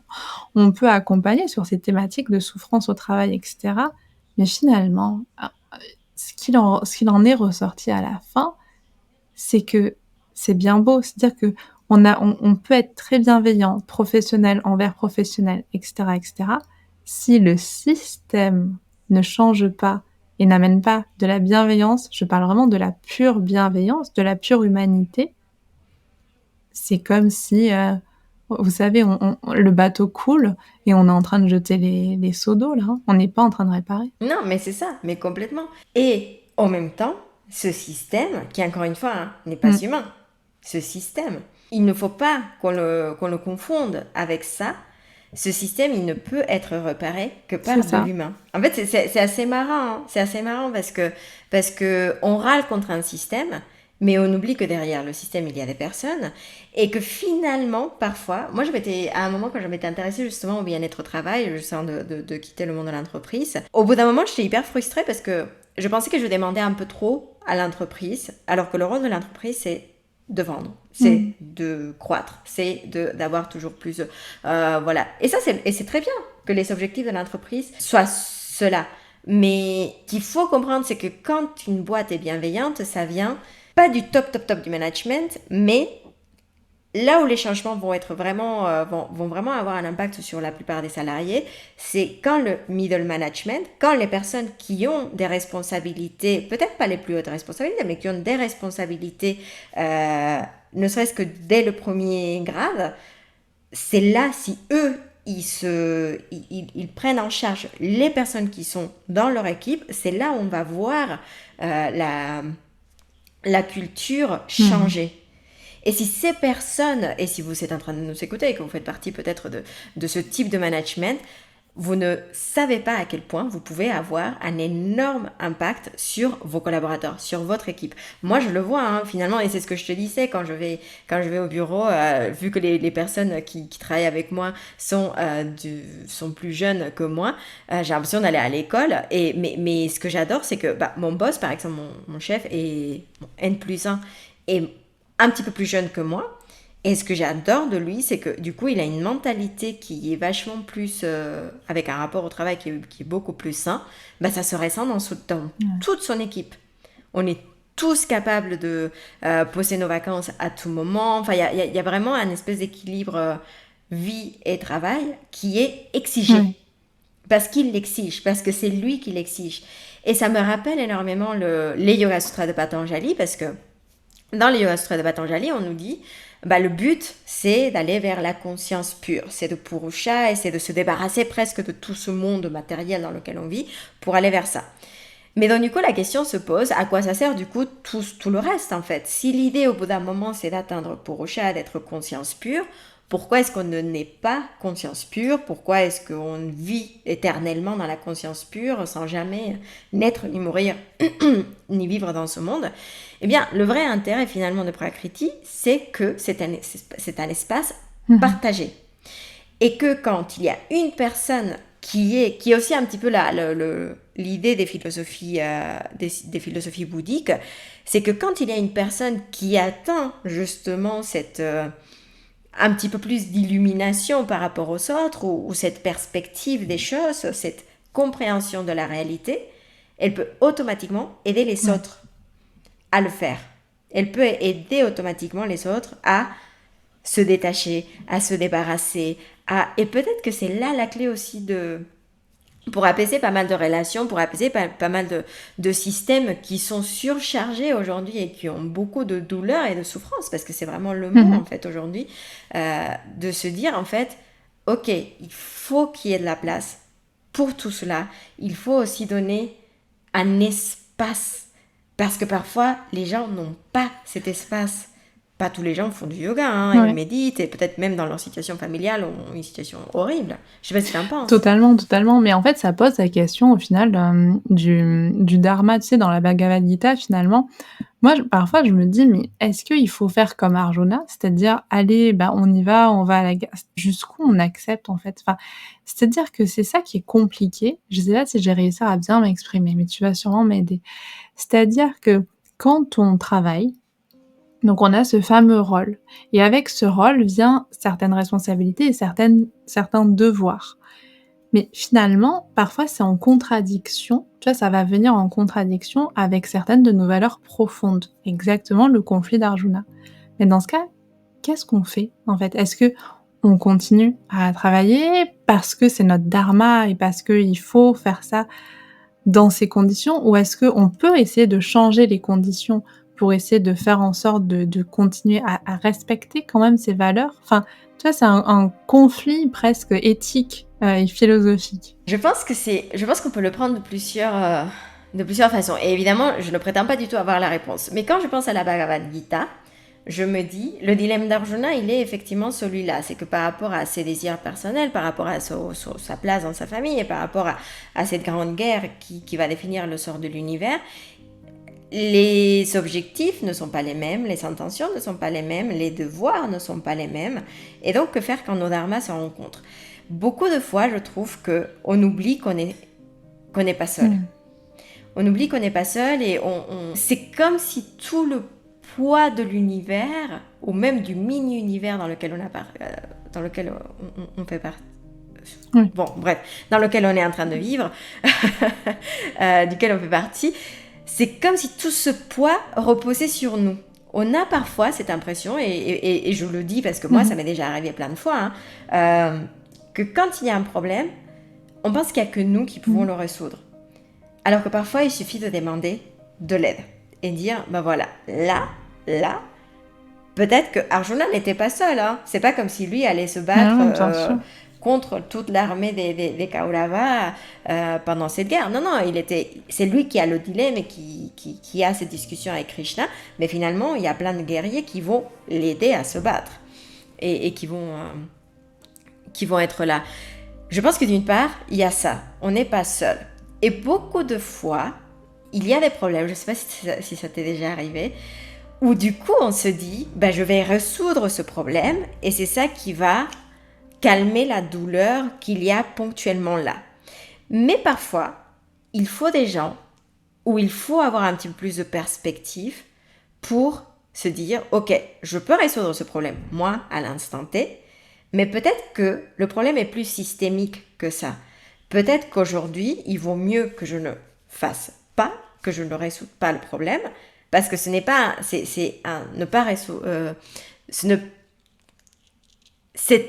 on peut accompagner sur ces thématiques de souffrance au travail et cetera? Mais finalement, ce qu'il en est ressorti à la fin, c'est que c'est bien beau. C'est-à-dire qu'on peut être très bienveillant, professionnel envers professionnel et cetera. Si le système ne change pas et n'amène pas de la bienveillance, je parle vraiment de la pure bienveillance, de la pure humanité, c'est comme si, vous savez, le bateau coule et on est en train de jeter les seaux d'eau là, hein. On n'est pas en train de réparer. Non, mais c'est ça, mais complètement. Et en même temps, ce système, qui encore une fois n'est pas Mmh. humain, ce système, il ne faut pas qu'on le confonde avec ça. Ce système, il ne peut être réparé que C'est par de ça. l'humain. En fait, c'est assez marrant, hein. C'est assez marrant parce que on râle contre un système, mais on oublie que derrière le système, il y a des personnes et que finalement, parfois, moi, à un moment, quand je m'étais intéressée justement au bien-être au travail, je sens de quitter le monde de l'entreprise, au bout d'un moment, j'étais hyper frustrée parce que je pensais que je demandais un peu trop à l'entreprise, alors que le rôle de l'entreprise, c'est de vendre, c'est Mmh. de croître, c'est d'avoir toujours plus, voilà. Et ça, c'est très bien que les objectifs de l'entreprise soient cela. Mais qu'il faut comprendre, c'est que quand une boîte est bienveillante, ça vient pas du top du management, mais là où les changements vont être vraiment, vont vraiment avoir un impact sur la plupart des salariés, c'est quand le middle management, quand les personnes qui ont des responsabilités, peut-être pas les plus hautes responsabilités, mais qui ont des responsabilités, ne serait-ce que dès le premier grade, c'est là, si eux, ils prennent en charge les personnes qui sont dans leur équipe, c'est là où on va voir la culture Mmh. changer. Et si ces personnes, et si vous êtes en train de nous écouter et que vous faites partie peut-être de ce type de management, vous ne savez pas à quel point vous pouvez avoir un énorme impact sur vos collaborateurs, sur votre équipe. Moi, je le vois finalement, et c'est ce que je te disais quand je vais au bureau, vu que les personnes qui travaillent avec moi sont plus jeunes que moi, j'ai l'impression d'aller à l'école. Mais ce que j'adore, c'est que mon boss, par exemple, mon chef, est N+1, est un petit peu plus jeune que moi. Et ce que j'adore de lui, c'est que du coup, il a une mentalité qui est vachement plus, avec un rapport au travail qui est beaucoup plus sain. Ça se ressent dans Ouais. toute son équipe. On est tous capables de poser nos vacances à tout moment. Enfin, il y a vraiment un espèce d'équilibre vie et travail qui est exigé. Ouais. Parce qu'il l'exige, parce que c'est lui qui l'exige. Et ça me rappelle énormément les Yoga Sutras de Patanjali, parce que dans les Yoga Sutras de Patanjali, on nous dit le but, c'est d'aller vers la conscience pure. C'est de Purusha et c'est de se débarrasser presque de tout ce monde matériel dans lequel on vit pour aller vers ça. Mais donc du coup, la question se pose, à quoi ça sert du coup tout le reste en fait? Si l'idée au bout d'un moment, c'est d'atteindre Purusha, d'être conscience pure, pourquoi est-ce qu'on ne naît pas conscience pure? Pourquoi est-ce qu'on vit éternellement dans la conscience pure sans jamais naître ni mourir ni vivre dans ce monde? Eh bien, le vrai intérêt finalement de Prakriti, c'est que c'est un espace Mmh. partagé. Et que quand il y a une personne qui est aussi un petit peu l'idée des philosophies, des philosophies bouddhiques, c'est que quand il y a une personne qui atteint justement cette un petit peu plus d'illumination par rapport aux autres, ou cette perspective des choses, cette compréhension de la réalité, elle peut automatiquement aider les Ouais. autres à le faire. Elle peut aider automatiquement les autres à se détacher, à se débarrasser, et peut-être que c'est là la clé aussi pour apaiser pas mal de relations, pour apaiser pas mal de systèmes qui sont surchargés aujourd'hui et qui ont beaucoup de douleur et de souffrance, parce que c'est vraiment le mot en Mmh. fait aujourd'hui, de se dire en fait, ok, il faut qu'il y ait de la place pour tout cela, il faut aussi donner un espace, parce que parfois les gens n'ont pas cet espace pas tous les gens font du yoga, hein, et Ouais. méditent, et peut-être même dans leur situation familiale ont une situation horrible. Je sais pas ce que tu en penses. Totalement, totalement. Mais en fait, ça pose la question au final, du dharma, tu sais, dans la Bhagavad Gita, finalement. Moi, parfois, je me dis: «Mais est-ce qu'il faut faire comme Arjuna?» c'est-à-dire: «Allez, bah, on va à la guerre». Jusqu'où on accepte, en fait? Enfin, c'est-à-dire que c'est ça qui est compliqué. Je sais pas si j'ai réussi à bien m'exprimer, mais tu vas sûrement m'aider. C'est-à-dire que quand on travaille, donc on a ce fameux rôle et avec ce rôle vient certaines responsabilités et certains devoirs. Mais finalement, parfois, c'est en contradiction, tu vois? Ça va venir en contradiction avec certaines de nos valeurs profondes. Exactement le conflit d'Arjuna. Mais dans ce cas, qu'est-ce qu'on fait, en fait? Est-ce qu'on continue à travailler parce que c'est notre dharma et parce qu'il faut faire ça dans ces conditions? Ou est-ce qu'on peut essayer de changer les conditions pour essayer de faire en sorte de continuer à respecter quand même ces valeurs? Enfin, tu vois, c'est un conflit presque éthique, et philosophique. Je pense qu'on peut le prendre de plusieurs façons. Et évidemment, je ne prétends pas du tout avoir la réponse. Mais quand je pense à la Bhagavad Gita, je me dis, le dilemme d'Arjuna, il est effectivement celui-là. C'est que par rapport à ses désirs personnels, par rapport à sa place dans sa famille et par rapport à cette grande guerre qui va définir le sort de l'univers, les objectifs ne sont pas les mêmes, les intentions ne sont pas les mêmes, les devoirs ne sont pas les mêmes. Et donc, que faire quand nos dharmas se rencontrent? Beaucoup de fois, je trouve qu'on oublie qu'on n'est pas seul. Mmh. On oublie qu'on n'est pas seul et c'est comme si tout le poids de l'univers, ou même du mini-univers dans lequel dans lequel on fait partie. Oui. Bon, bref, dans lequel on est en train de vivre, duquel on fait partie, c'est comme si tout ce poids reposait sur nous. On a parfois cette impression, et je le dis parce que moi, ça m'est déjà arrivé plein de fois, hein, que quand il y a un problème, on pense qu'il n'y a que nous qui pouvons le résoudre. Alors que parfois, il suffit de demander de l'aide et dire, ben voilà, là, peut-être que Arjuna n'était pas seul. Hein. C'est pas comme si lui allait se battre Ah ouais, bien sûr. contre toute l'armée des Kauravas pendant cette guerre. Non, c'est lui qui a le dilemme et qui a cette discussion avec Krishna. Mais finalement, il y a plein de guerriers qui vont l'aider à se battre et qui vont être là. Je pense que d'une part, il y a ça. On n'est pas seul. Et beaucoup de fois, il y a des problèmes. Je ne sais pas si ça t'est déjà arrivé. Où du coup, on se dit, ben, je vais résoudre ce problème. Et c'est ça qui va calmer la douleur qu'il y a ponctuellement là. Mais parfois, il faut des gens où il faut avoir un petit peu plus de perspective pour se dire, ok, je peux résoudre ce problème, moi, à l'instant T, mais peut-être que le problème est plus systémique que ça. Peut-être qu'aujourd'hui, il vaut mieux que je ne fasse pas, que je ne résoudre pas le problème, parce que ce n'est pas, c'est un ne pas résoudre, c'est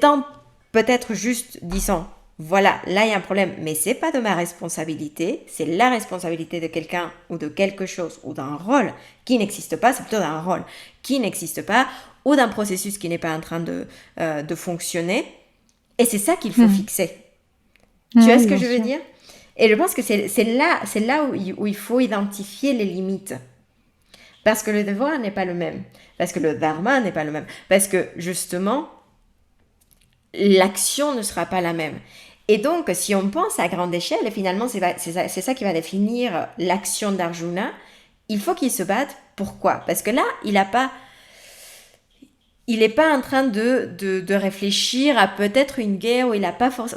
en peut-être juste disant, voilà, là il y a un problème, mais c'est pas de ma responsabilité, c'est la responsabilité de quelqu'un ou de quelque chose ou d'un rôle qui n'existe pas, c'est plutôt d'un rôle qui n'existe pas ou d'un processus qui n'est pas en train de fonctionner. Et c'est ça qu'il faut fixer. Tu vois ce que je veux dire? Et je pense que c'est là où il faut identifier les limites. Parce que le devoir n'est pas le même. Parce que le dharma n'est pas le même. Parce que justement, l'action ne sera pas la même. Et donc, si on pense à grande échelle, finalement, c'est ça qui va définir l'action d'Arjuna. Il faut qu'il se batte. Pourquoi? Parce que là, il n'est pas en train de réfléchir à peut-être une guerre où on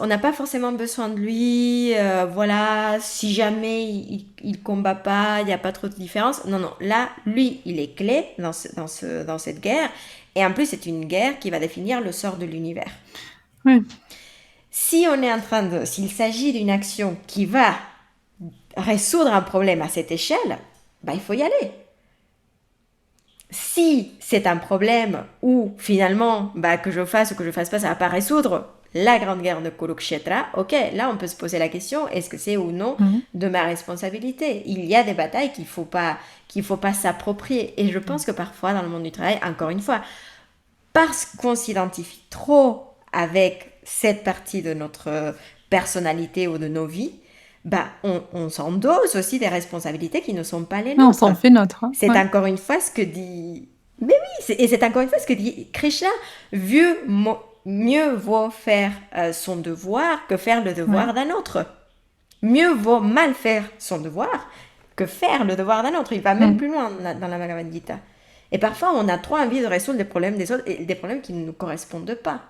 n'a pas forcément besoin de lui. Voilà, si jamais il combat pas, il n'y a pas trop de différence. Non, là, lui, il est clé dans cette guerre. Et en plus, c'est une guerre qui va définir le sort de l'univers. Oui. S'il s'agit d'une action qui va résoudre un problème à cette échelle, il faut y aller. Si c'est un problème où finalement, que je fasse ou que je fasse pas, ça va pas résoudre la grande guerre de Kurukshetra, ok, là on peut se poser la question, est-ce que c'est ou non de ma responsabilité? Il y a des batailles qu'il faut pas s'approprier. Et je pense que parfois dans le monde du travail, encore une fois, parce qu'on s'identifie trop avec cette partie de notre personnalité ou de nos vies, on s'endosse aussi des responsabilités qui ne sont pas les nôtres. Non, on s'en fait notre. Hein. C'est encore une fois ce que dit Mais oui, et c'est encore une fois ce que dit Krishna. Mieux vaut faire son devoir que faire le Ouais. devoir d'un autre. Mieux vaut mal faire son devoir que faire le devoir d'un autre. Il va même Mmh. plus loin dans la Bhagavad Gita. Et parfois, on a trop envie de résoudre les problèmes des autres et des problèmes qui ne nous correspondent pas.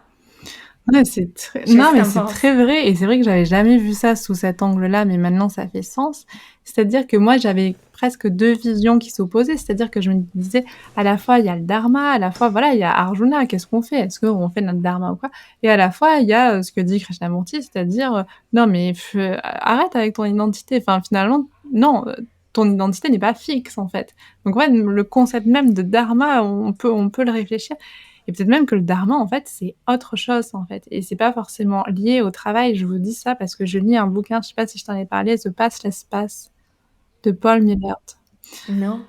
Ouais, c'est très Je sais pas non, ce que mais t'en c'est penses. très vrai et c'est vrai que j'avais jamais vu ça sous cet angle-là, mais maintenant ça fait sens. C'est-à-dire que moi, j'avais presque 2 visions qui s'opposaient, c'est-à-dire que je me disais, à la fois, il y a le dharma, à la fois, voilà, il y a Arjuna, qu'est-ce qu'on fait? Est-ce qu'on fait notre dharma ou quoi? Et à la fois, il y a, ce que dit Krishnamurti, c'est-à-dire, non mais arrête avec ton identité, enfin finalement, non, ton identité n'est pas fixe, en fait. Donc ouais, le concept même de dharma, on peut le réfléchir et peut-être même que le dharma, en fait, c'est autre chose, en fait et c'est pas forcément lié au travail. Je vous dis ça parce que je lis un bouquin, je sais pas si je t'en ai parlé, The Pathless Path de Paul Millerd. Non.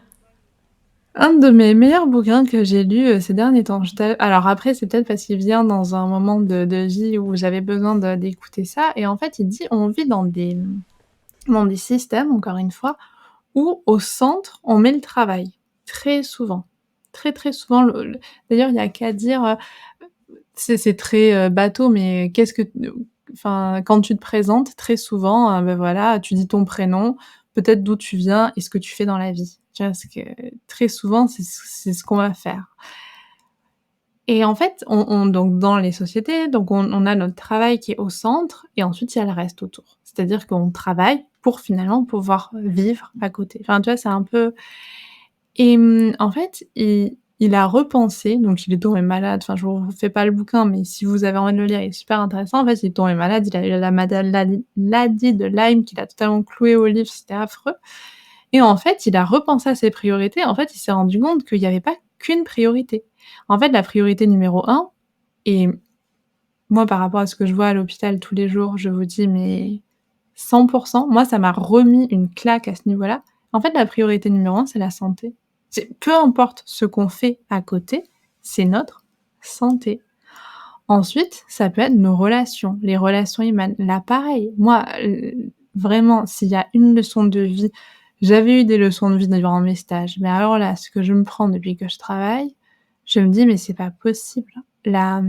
Un de mes meilleurs bouquins que j'ai lu, ces derniers temps. Alors après, c'est peut-être parce qu'il vient dans un moment de vie où j'avais besoin d'écouter ça et en fait, il dit: «On vit dans des systèmes, encore une fois, où au centre, on met le travail». Très souvent. Très, très souvent le d'ailleurs, il y a qu'à dire, c'est très, bateau, mais qu'est-ce que enfin, quand tu te présentes, très souvent, bah, voilà, tu dis ton prénom, peut-être d'où tu viens et ce que tu fais dans la vie. Tu vois? Parce que très souvent, c'est ce qu'on va faire et en fait, on donc dans les sociétés, donc on a notre travail qui est au centre et ensuite il y a le reste autour. C'est-à-dire qu'on travaille pour finalement pouvoir vivre à côté. Enfin, tu vois, c'est un peu et en fait, il a repensé, donc il est tombé malade, enfin je vous refais pas le bouquin, mais si vous avez envie de le lire, il est super intéressant. En fait, il est tombé malade, il a eu la maladie de Lyme qui l'a totalement cloué au lit, c'était affreux et en fait, il a repensé à ses priorités. En fait, il s'est rendu compte qu'il y avait pas qu'une priorité. En fait, la priorité numéro un et moi, par rapport à ce que je vois à l'hôpital tous les jours, je vous dis mais 100 moi, ça m'a remis une claque à ce niveau-là. En fait, la priorité numéro un, c'est la santé. C'est peu importe ce qu'on fait à côté, c'est notre santé. Ensuite, ça peut être nos relations, les relations humaines. Là, pareil, moi, vraiment, s'il y a une leçon de vie j'avais eu des leçons de vie durant mes stages, mais alors là, ce que je me prends depuis que je travaille, je me dis: «Mais c'est pas possible». La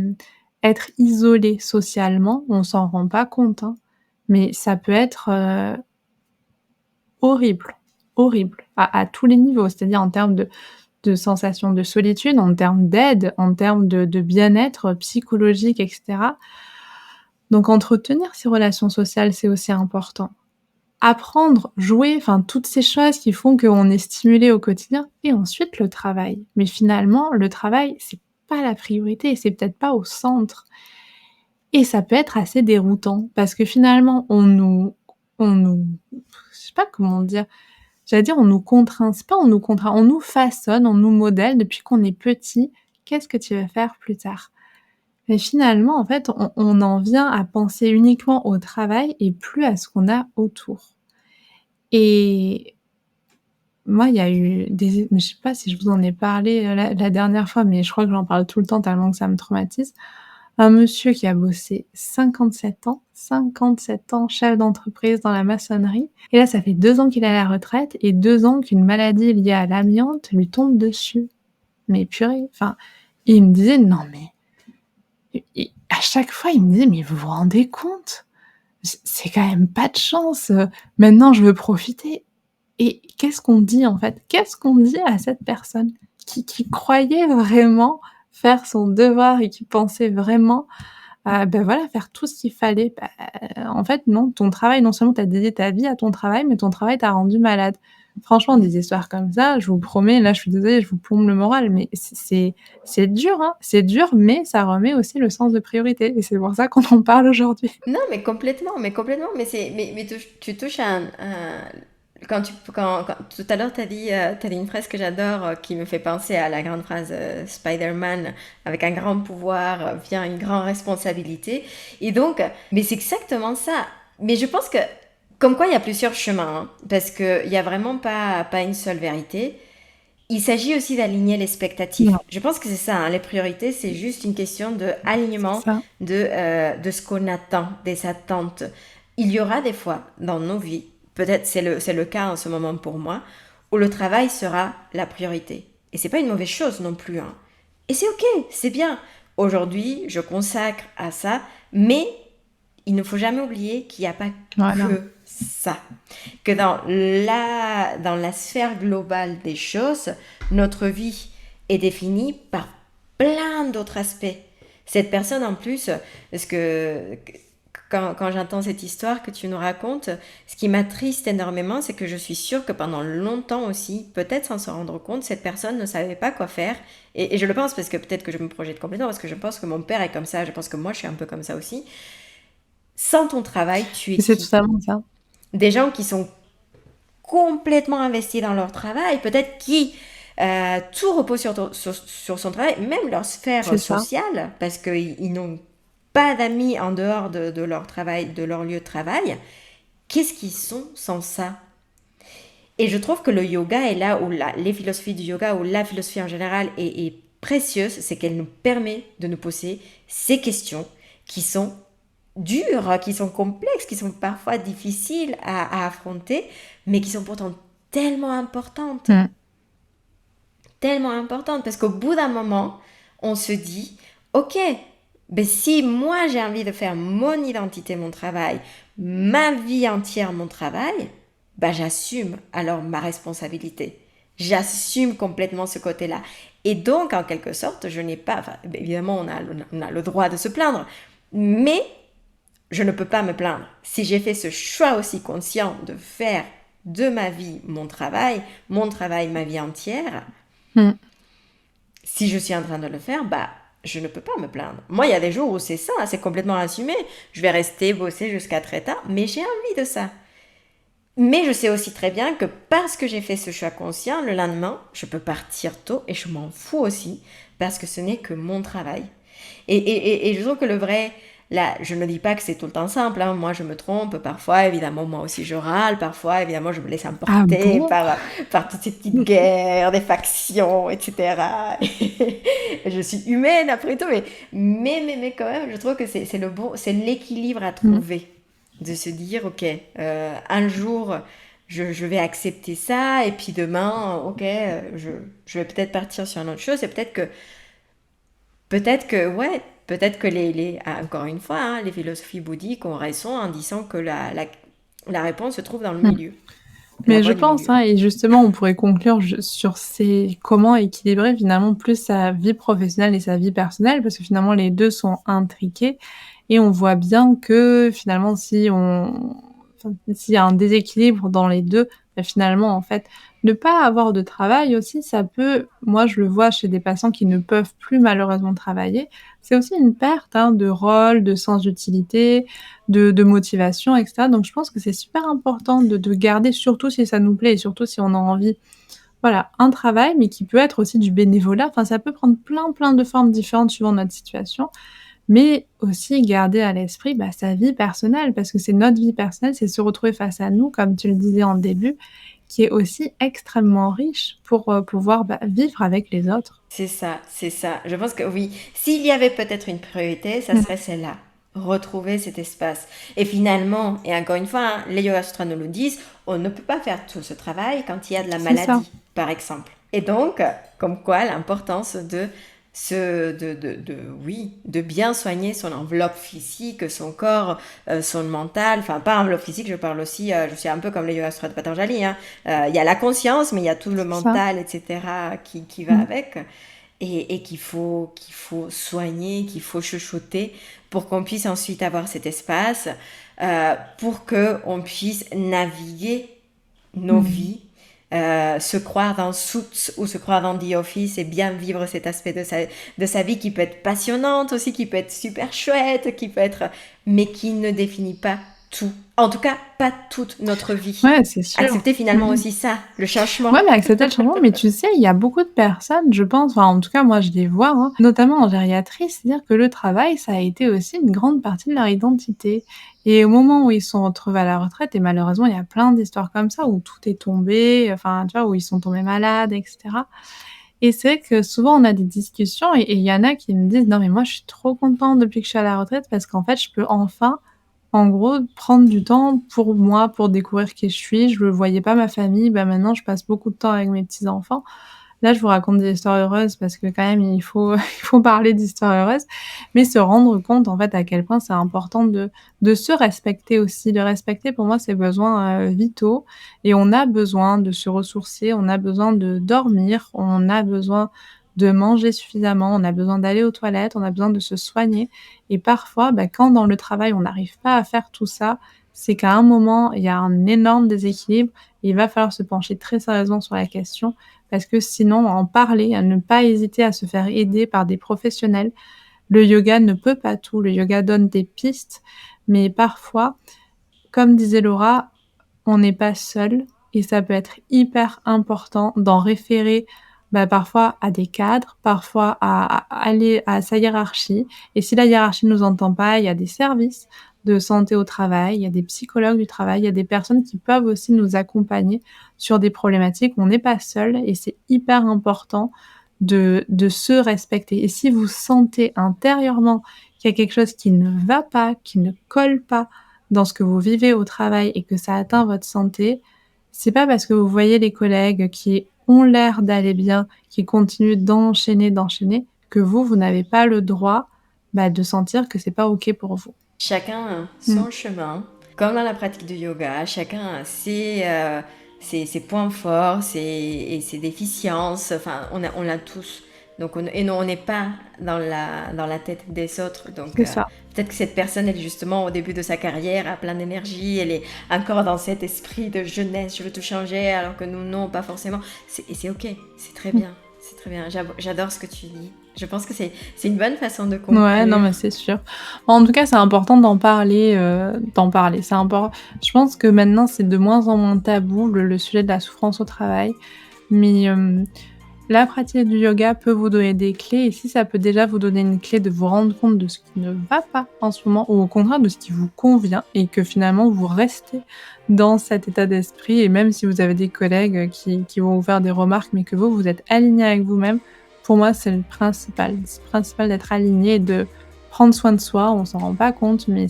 être isolé socialement, on s'en rend pas compte, hein, mais ça peut être, horrible, horrible à tous les niveaux. C'est-à-dire en termes de sensation de solitude, en termes d'aide, en termes de bien-être psychologique et cetera. Donc entretenir ces relations sociales, c'est aussi important. Apprendre, jouer, enfin toutes ces choses qui font qu'on est stimulé au quotidien et ensuite le travail. Mais finalement, le travail, c'est pas la priorité et c'est peut-être pas au centre et ça peut être assez déroutant parce que finalement on nous je sais pas comment dire? J'allais dire on nous contraint, c'est pas on nous contraint, on nous façonne, on nous modèle depuis qu'on est petit. Qu'est-ce que tu veux faire plus tard? Mais finalement, en fait, on en vient à penser uniquement au travail et plus à ce qu'on a autour. Et moi, il y a eu des mais je sais pas si je vous en ai parlé, la dernière fois, mais je crois que j'en parle tout le temps tellement que ça me traumatise. Un monsieur qui a bossé 57 ans, chef d'entreprise dans la maçonnerie et là, ça fait 2 ans qu'il est à la retraite et 2 ans qu'une maladie liée à l'amiante lui tombe dessus. Mais purée, enfin, il me disait: «Non mais» et à chaque fois, il me disait: «Mais vous vous rendez compte? C'est quand même pas de chance, maintenant je veux profiter». Et qu'est-ce qu'on dit, en fait? Qu'est-ce qu'on dit à cette personne qui croyait vraiment faire son devoir et qui pensait vraiment, bah, voilà, faire tout ce qu'il fallait? Bah, en fait, non, ton travail, non seulement tu as dédié ta vie à ton travail, mais ton travail t'a rendu malade. Franchement, des histoires comme ça, je vous promets, là, je suis désolée, je vous plombe le moral, mais c'est dur, hein, c'est dur, mais ça remet aussi le sens de priorité et c'est pour ça qu'on en parle aujourd'hui. Non, mais complètement, mais tu touches à tout à l'heure, t'as dit une phrase que j'adore, qui me fait penser à la grande phrase Spider-Man, avec un grand pouvoir vient une grande responsabilité. Et donc, mais c'est exactement ça. Mais je pense que, comme quoi, il y a plusieurs chemins, hein, parce qu'il n'y a vraiment pas une seule vérité. Il s'agit aussi d'aligner les expectatives. Non, Je pense que c'est ça, hein, les priorités, c'est juste une question de c'est alignement ça. de ce qu'on attend, des attentes. Il y aura des fois dans nos vies, peut-être c'est le cas en ce moment pour moi, où le travail sera la priorité. Et c'est pas une mauvaise chose non plus, hein. Et c'est ok, c'est bien. Aujourd'hui, je consacre à ça, mais il ne faut jamais oublier qu'il n'y a pas Voilà. que ça. Que dans la sphère globale des choses, notre vie est définie par plein d'autres aspects. Cette personne en plus, parce que quand j'entends cette histoire que tu nous racontes, ce qui m'attriste énormément, c'est que je suis sûre que pendant longtemps aussi, peut-être sans se rendre compte, cette personne ne savait pas quoi faire. Et je le pense parce que peut-être que je me projette complètement, parce que je pense que mon père est comme ça, je pense que moi je suis un peu comme ça aussi. Sans ton travail, tu es Et c'est qui? totalement ça. Des gens qui sont complètement investis dans leur travail, peut-être qui tout repose sur son travail, même leur sphère C'est ça. sociale, parce qu'ils n'ont pas d'amis en dehors de leur travail, de leur lieu de travail. Qu'est-ce qu'ils sont sans ça? Et je trouve que le yoga est là où les philosophies du yoga, ou la philosophie en général est précieuse, c'est qu'elle nous permet de nous poser ces questions qui sont dures, qui sont complexes, qui sont parfois difficiles à affronter, mais qui sont pourtant tellement importantes. Mmh. Tellement importantes, parce qu'au bout d'un moment, on se dit, ok, ben si moi j'ai envie de faire mon identité, mon travail, ma vie entière, mon travail, ben j'assume alors ma responsabilité. J'assume complètement ce côté-là. Et donc, en quelque sorte, je n'ai pas, enfin, évidemment, on a le droit de se plaindre, mais je ne peux pas me plaindre. Si j'ai fait ce choix aussi conscient de faire de ma vie mon travail, ma vie entière, Mmh. si je suis en train de le faire, bah, je ne peux pas me plaindre. Moi, il y a des jours où c'est ça, c'est complètement assumé. Je vais rester bosser jusqu'à très tard, mais j'ai envie de ça. Mais je sais aussi très bien que parce que j'ai fait ce choix conscient, le lendemain, je peux partir tôt et je m'en fous aussi parce que ce n'est que mon travail. Et je trouve que le vrai, là, je ne dis pas que c'est tout le temps simple, hein. Moi je me trompe, parfois évidemment moi aussi je râle, parfois évidemment je me laisse Ah emporter bon? par toutes ces petites guerres, des factions, etc. Je suis humaine après tout, mais quand même je trouve que c'est l'équilibre à Mmh. trouver. De se dire, ok, un jour je vais accepter ça, et puis demain, ok, je vais peut-être partir sur une autre chose, et ouais, peut-être que encore une fois, hein, les philosophies bouddhiques ont raison en disant que la réponse se trouve dans le Mmh. milieu, la Mais je voie du pense, milieu. hein, et justement, on pourrait conclure sur ces comment équilibrer finalement plus sa vie professionnelle et sa vie personnelle, parce que finalement les 2 sont intriqués et on voit bien que finalement enfin, s'il y a un déséquilibre dans les 2, bah, finalement, en fait, ne pas avoir de travail aussi, ça peut moi je le vois chez des patients qui ne peuvent plus malheureusement travailler, c'est aussi une perte, hein, de rôle, de sens d'utilité, de motivation et cetera. Donc je pense que c'est super important de garder, surtout si ça nous plaît et surtout si on a envie, voilà, un travail, mais qui peut être aussi du bénévolat. Enfin, ça peut prendre plein de formes différentes suivant notre situation, mais aussi garder à l'esprit, bah, sa vie personnelle, parce que c'est notre vie personnelle, c'est se retrouver face à nous, comme tu le disais en début, qui est aussi extrêmement riche pour, pouvoir, bah, vivre avec les autres. C'est ça, c'est ça. Je pense que oui, s'il y avait peut-être une priorité, ça Mmh. serait celle-là. Retrouver cet espace. Et finalement, et encore une fois, hein, les Yoga Sutras nous le disent, on ne peut pas faire tout ce travail quand il y a de la C'est ça. maladie, par exemple. Et donc, comme quoi l'importance oui, de bien soigner son enveloppe physique, son corps, son mental. Enfin, pas enveloppe physique, je parle aussi, je suis un peu comme les Yoga Sutras de Patanjali, hein. Il y a la conscience, mais il y a tout le C'est ça. mental, etc., qui va Mmh. avec, et qu'il faut soigner, qu'il faut chuchoter pour qu'on puisse ensuite avoir cet espace, pour qu'on puisse naviguer nos Mmh. vies, se croire dans Suits ou se croire dans The Office, et bien vivre cet aspect de sa vie qui peut être passionnante aussi, qui peut être super chouette, qui peut être, mais qui ne définit pas tout. En tout cas, pas toute notre vie. Ouais, c'est sûr. Accepter finalement Mmh. aussi ça, le changement. Ouais, mais accepter le changement, mais tu sais, il y a beaucoup de personnes, je pense, enfin, en tout cas, moi, je les vois, hein, notamment en gériatrie, c'est-à-dire que le travail, ça a été aussi une grande partie de leur identité. Et au moment où ils sont retrouvés à la retraite, et malheureusement, il y a plein d'histoires comme ça, où tout est tombé, enfin, tu vois, où ils sont tombés malades, et cetera. Et c'est vrai que souvent, on a des discussions et il y en a qui me disent: «Non, mais moi, je suis trop contente depuis que je suis à la retraite parce qu'en fait, je peux enfin, en gros, prendre du temps pour moi, pour découvrir qui je suis. Je ne voyais pas ma famille, bah, maintenant, je passe beaucoup de temps avec mes petits-enfants». Là, je vous raconte des histoires heureuses parce que quand même il faut il faut parler d'histoires heureuses, mais se rendre compte en fait à quel point c'est important de se respecter aussi. De respecter pour moi ses besoins, vitaux et on a besoin de se ressourcer, on a besoin de dormir, on a besoin de manger suffisamment, on a besoin d'aller aux toilettes, on a besoin de se soigner et parfois, bah, quand dans le travail on n'arrive pas à faire tout ça, c'est qu'à un moment, il y a un énorme déséquilibre et il va falloir se pencher très sérieusement sur la question parce que sinon en parler, à ne pas hésiter à se faire aider par des professionnels. Le yoga ne peut pas tout, le yoga donne des pistes, mais parfois, comme disait Laura, on n'est pas seul et ça peut être hyper important d'en référer, bah, parfois à des cadres, parfois à aller à sa hiérarchie et si la hiérarchie ne nous entend pas, il y a des services de santé au travail, il y a des psychologues du travail, il y a des personnes qui peuvent aussi nous accompagner sur des problématiques. On n'est pas seul et c'est hyper important de se respecter et si vous sentez intérieurement qu'il y a quelque chose qui ne va pas, qui ne colle pas dans ce que vous vivez au travail et que ça atteint votre santé, c'est pas parce que vous voyez les collègues qui ont l'air d'aller bien, qui continuent d'enchaîner, que vous n'avez pas le droit, bah, de sentir que c'est pas OK pour vous. Chacun a Mmh. son chemin. Comme dans la pratique du yoga, chacun a ses points forts, et ses déficiences. Enfin, on l'a tous. Donc et non, on n'est pas dans la tête des autres. Donc C'est ça. peut-être que cette personne, elle justement au début de sa carrière, a plein d'énergie, elle est encore dans cet esprit de jeunesse, je veux tout changer, alors que nous, non, pas forcément. Et c'est ok, c'est très Mmh. bien. C'est très bien. J'adore ce que tu dis. Je pense que c'est une bonne façon de Ouais, non, conclure. mais c'est sûr. En tout cas, c'est important d'en parler. Je pense que maintenant, c'est de moins en moins tabou le sujet de la souffrance au travail, mais la pratique du yoga peut vous donner des clés et si ça peut déjà vous donner une clé de vous rendre compte de ce qui ne va pas en ce moment ou au contraire de ce qui vous convient et que finalement vous restez dans cet état d'esprit et même si vous avez des collègues qui vont vous faire des remarques mais que vous êtes aligné avec vous-même, pour moi c'est le principal. C'est principal d'être aligné et de prendre soin de soi. On s'en rend pas compte mais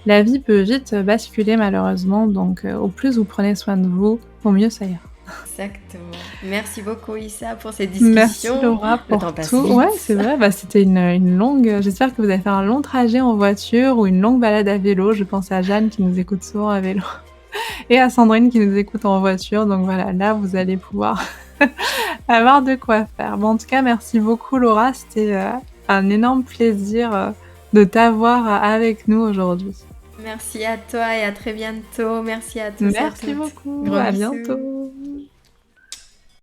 la vie peut vite basculer malheureusement donc au plus vous prenez soin de vous, au mieux ça ira. Exactement. Merci beaucoup Issa pour cette Merci discussion. Laura Le pour temps passe tout. Ouais, c'est vite. vrai, bah, c'était une longue, j'espère que vous avez fait un long trajet en voiture ou une longue balade à vélo. Je pense à Jeanne qui nous écoute souvent à vélo et à Sandrine qui nous écoute en voiture. Donc voilà, là, vous allez pouvoir avoir de quoi faire. Bon, en tout cas, merci beaucoup Laura. C'était, un énorme plaisir, de t'avoir, avec nous aujourd'hui. Merci à toi et à très bientôt. Merci à tous et à Merci toutes. beaucoup, Gros à bisous. bientôt.